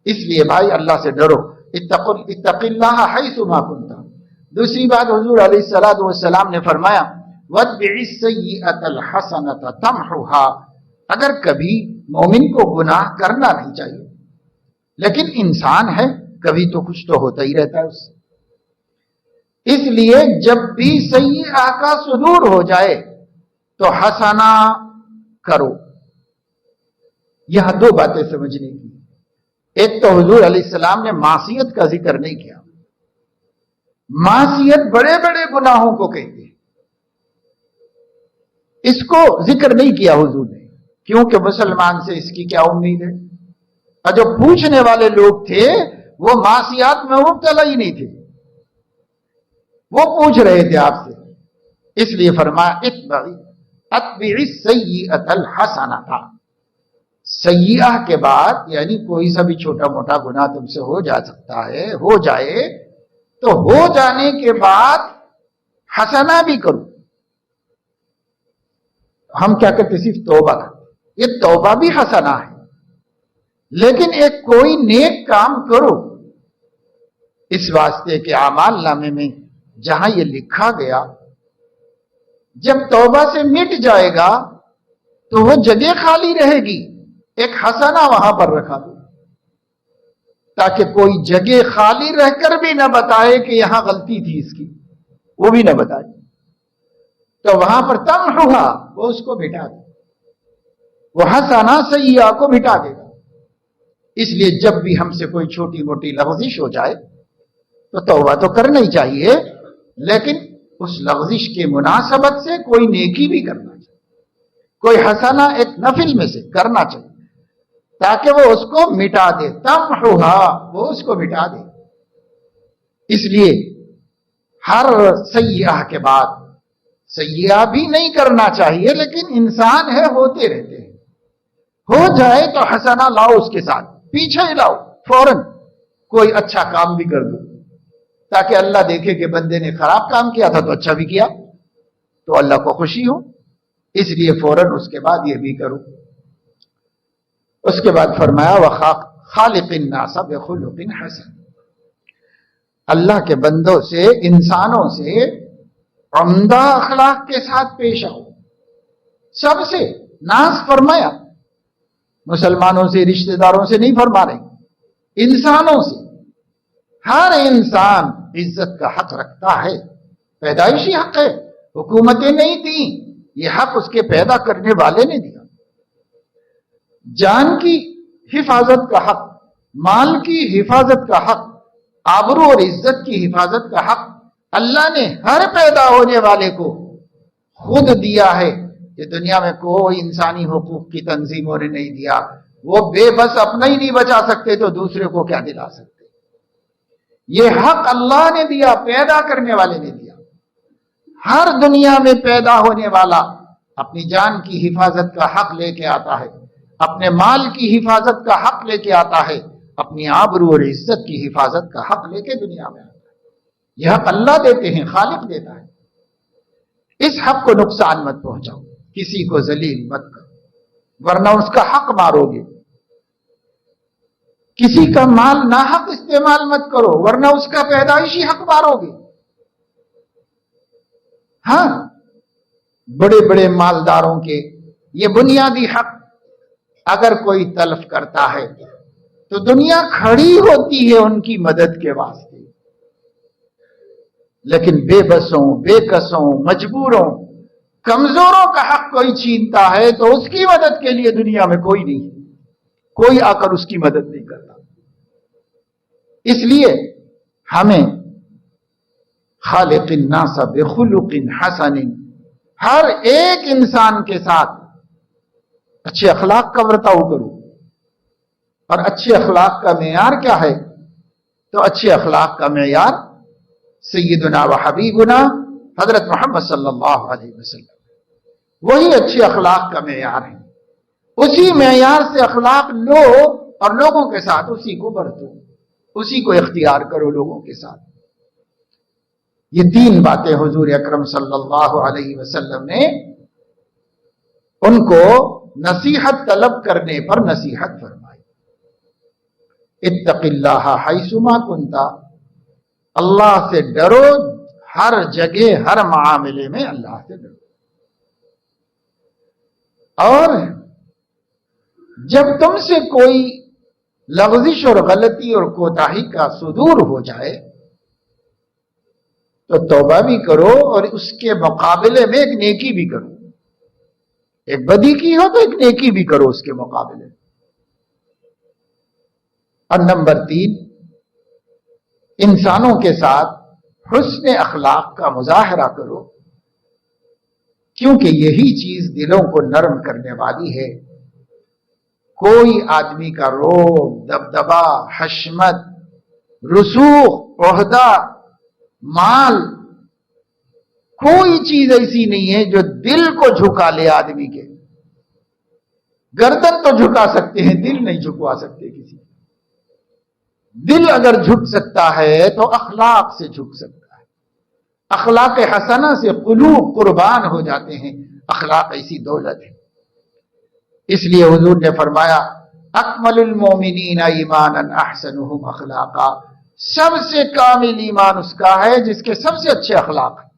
اس لیے بھائی اللہ سے ڈرو، اتق اللہ حیث ما کنت. دوسری بات حضور علیہ الصلوۃ والسلام نے فرمایا وَاتْبِعِ السَّيِّئَةَ الْحَسَنَةَ تَمْحُهَا. اگر کبھی مومن کو گناہ کرنا نہیں چاہیے، لیکن انسان ہے، کبھی تو کچھ تو ہوتا ہی رہتا ہے اس سے. اس لیے جب بھی سیئہ کا صدور ہو جائے تو حسنہ کرو. یہاں دو باتیں سمجھنے کی. ایک تو حضور علیہ السلام نے معصیت کا ذکر نہیں کیا. معصیت بڑے بڑے گناہوں کو کہتے ہیں، اس کو ذکر نہیں کیا حضور نے، کیونکہ مسلمان سے اس کی کیا امید ہے. اور جو پوچھنے والے لوگ تھے وہ معصیات میں مبتلا ہی نہیں تھے، وہ پوچھ رہے تھے آپ سے. اس لیے فرمایا اتبع السیئۃ الحسنۃ. سیئہ کے بعد یعنی کوئی سا بھی چھوٹا موٹا گناہ تم سے ہو جا سکتا ہے، ہو جائے تو ہو جانے کے بعد حسنہ بھی کرو. ہم کیا کرتے؟ صرف توبہ کرتے. یہ توبہ بھی حسنہ ہے، لیکن ایک کوئی نیک کام کرو، اس واسطے کہ اعمال نامے میں جہاں یہ لکھا گیا جب توبہ سے مٹ جائے گا تو وہ جگہ خالی رہے گی، ایک حسنہ وہاں پر رکھا دو تاکہ کوئی جگہ خالی رہ کر بھی نہ بتائے کہ یہاں غلطی تھی اس کی، وہ بھی نہ بتائے، تو وہاں پر تمحوہا، وہ اس کو مٹا دے، وہ حسنہ سیئہ کو مٹا دے گا۔ اس لیے جب بھی ہم سے کوئی چھوٹی موٹی لغزش ہو جائے تو توبہ تو کرنا ہی چاہیے، لیکن اس لغزش کے مناسبت سے کوئی نیکی بھی کرنا چاہیے، کوئی حسنہ ایک نفل میں سے کرنا چاہیے تاکہ وہ اس کو مٹا دے، تمحوہا، وہ اس کو مٹا دے۔ اس لیے ہر سیئہ کے بعد سیئہ بھی نہیں کرنا چاہیے، لیکن انسان ہے، ہوتے رہتے ہیں، ہو جائے تو حسنہ لاؤ، اس کے ساتھ پیچھے ہی لاؤ، فوراً کوئی اچھا کام بھی کر دو تاکہ اللہ دیکھے کہ بندے نے خراب کام کیا تھا تو اچھا بھی کیا، تو اللہ کو خوشی ہو، اس لیے فوراً اس کے بعد یہ بھی کرو۔ اس کے بعد فرمایا وَخَالِقِ النَّاسَ بِخُلُقٍ حَسَنٍ، اللہ کے بندوں سے، انسانوں سے عمدہ اخلاق کے ساتھ پیش آؤ، سب سے ناز فرمایا، مسلمانوں سے، رشتہ داروں سے نہیں فرما رہے، انسانوں سے۔ ہر انسان عزت کا حق رکھتا ہے، پیدائشی حق ہے، حکومتیں نہیں دیں، یہ حق اس کے پیدا کرنے والے نے دیا۔ جان کی حفاظت کا حق، مال کی حفاظت کا حق، آبرو اور عزت کی حفاظت کا حق اللہ نے ہر پیدا ہونے والے کو خود دیا ہے۔ یہ دنیا میں کوئی انسانی حقوق کی تنظیموں نے نہیں دیا، وہ بے بس اپنا ہی نہیں بچا سکتے تو دوسرے کو کیا دلا سکتے؟ یہ حق اللہ نے دیا، پیدا کرنے والے نے دیا۔ ہر دنیا میں پیدا ہونے والا اپنی جان کی حفاظت کا حق لے کے آتا ہے، اپنے مال کی حفاظت کا حق لے کے آتا ہے، اپنی آبرو اور عزت کی حفاظت کا حق لے کے دنیا میں آتا ہے۔ یہ حق اللہ دیتے ہیں، خالق دیتا ہے۔ اس حق کو نقصان مت پہنچاؤ، کسی کو ذلیل مت کرو ورنہ اس کا حق مارو گے۔ کسی کا مال ناحق استعمال مت کرو ورنہ اس کا پیدائشی حق مارو گے۔ ہاں، بڑے بڑے مالداروں کے یہ بنیادی حق اگر کوئی تلف کرتا ہے تو دنیا کھڑی ہوتی ہے ان کی مدد کے واسطے، لیکن بے بسوں، بے کسوں، مجبوروں، کمزوروں کا حق کوئی چھینتا ہے تو اس کی مدد کے لیے دنیا میں کوئی نہیں، کوئی آ کر اس کی مدد نہیں کرتا۔ اس لیے ہمیں خالق الناس بخلق حسن، ہر ایک انسان کے ساتھ اچھے اخلاق کا برتاؤ کرو۔ اور اچھے اخلاق کا معیار کیا ہے؟ تو اچھے اخلاق کا معیار سیدنا و حبیبنا حضرت محمد صلی اللہ علیہ وسلم، وہی اچھے اخلاق کا معیار ہے۔ اسی معیار سے اخلاق لو اور لوگوں کے ساتھ اسی کو برتو، اسی کو اختیار کرو لوگوں کے ساتھ۔ یہ تین باتیں حضور اکرم صلی اللہ علیہ وسلم نے ان کو نصیحت طلب کرنے پر نصیحت فرمائی۔ اتق اللہ حیثما کنتا، اللہ سے ڈرو ہر جگہ، ہر معاملے میں اللہ سے ڈرو۔ اور جب تم سے کوئی لغزش اور غلطی اور کوتاہی کا صدور ہو جائے تو توبہ بھی کرو اور اس کے مقابلے میں ایک نیکی بھی کرو۔ ایک بدی کی ہو تو ایک نیکی بھی کرو اس کے مقابلے۔ اور نمبر 3، انسانوں کے ساتھ حسن اخلاق کا مظاہرہ کرو، کیونکہ یہی چیز دلوں کو نرم کرنے والی ہے۔ کوئی آدمی کا روب، دبدبا، حشمت، رسوخ، عہدہ، مال، کوئی چیز ایسی نہیں ہے جو دل کو جھکا لے آدمی کے۔ گردن تو جھکا سکتے ہیں، دل نہیں جھکوا سکتے کسی۔ دل اگر جھک سکتا ہے تو اخلاق سے جھک سکتا ہے۔ اخلاق حسنہ سے قلوب قربان ہو جاتے ہیں۔ اخلاق ایسی دولت ہے۔ اس لیے حضور نے فرمایا اکمل المومنین ایمانا احسنہم اخلاقا، سب سے کامل ایمان اس کا ہے جس کے سب سے اچھے اخلاق ہیں۔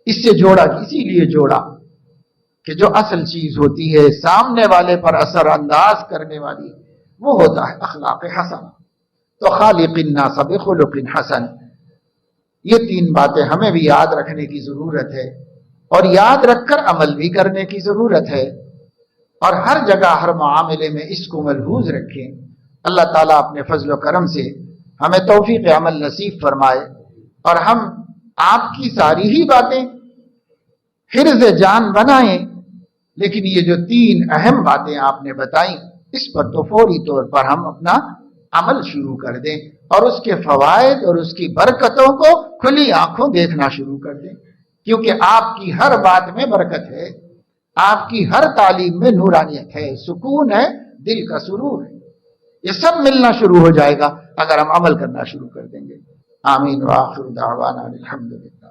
اس سے جوڑا، اسی لیے جوڑا کہ جو اصل چیز ہوتی ہے سامنے والے پر اثر انداز کرنے والی، وہ ہوتا ہے اخلاق حسن۔ تو خالق الناس بخلق حسن، یہ تین باتیں ہمیں بھی یاد رکھنے کی ضرورت ہے، اور یاد رکھ کر عمل بھی کرنے کی ضرورت ہے، اور ہر جگہ ہر معاملے میں اس کو ملحوظ رکھیں۔ اللہ تعالیٰ اپنے فضل و کرم سے ہمیں توفیق عمل نصیب فرمائے، اور ہم آپ کی ساری ہی باتیں حرز جان بنائیں، لیکن یہ جو تین اہم باتیں آپ نے بتائیں اس پر تو فوری طور پر ہم اپنا عمل شروع کر دیں، اور اس کے فوائد اور اس کی برکتوں کو کھلی آنکھوں دیکھنا شروع کر دیں، کیونکہ آپ کی ہر بات میں برکت ہے، آپ کی ہر تعلیم میں نورانیت ہے، سکون ہے، دل کا سرور ہے۔ یہ سب ملنا شروع ہو جائے گا اگر ہم عمل کرنا شروع کر دیں گے۔ آمین وآخر دعوانا الحمدللہ۔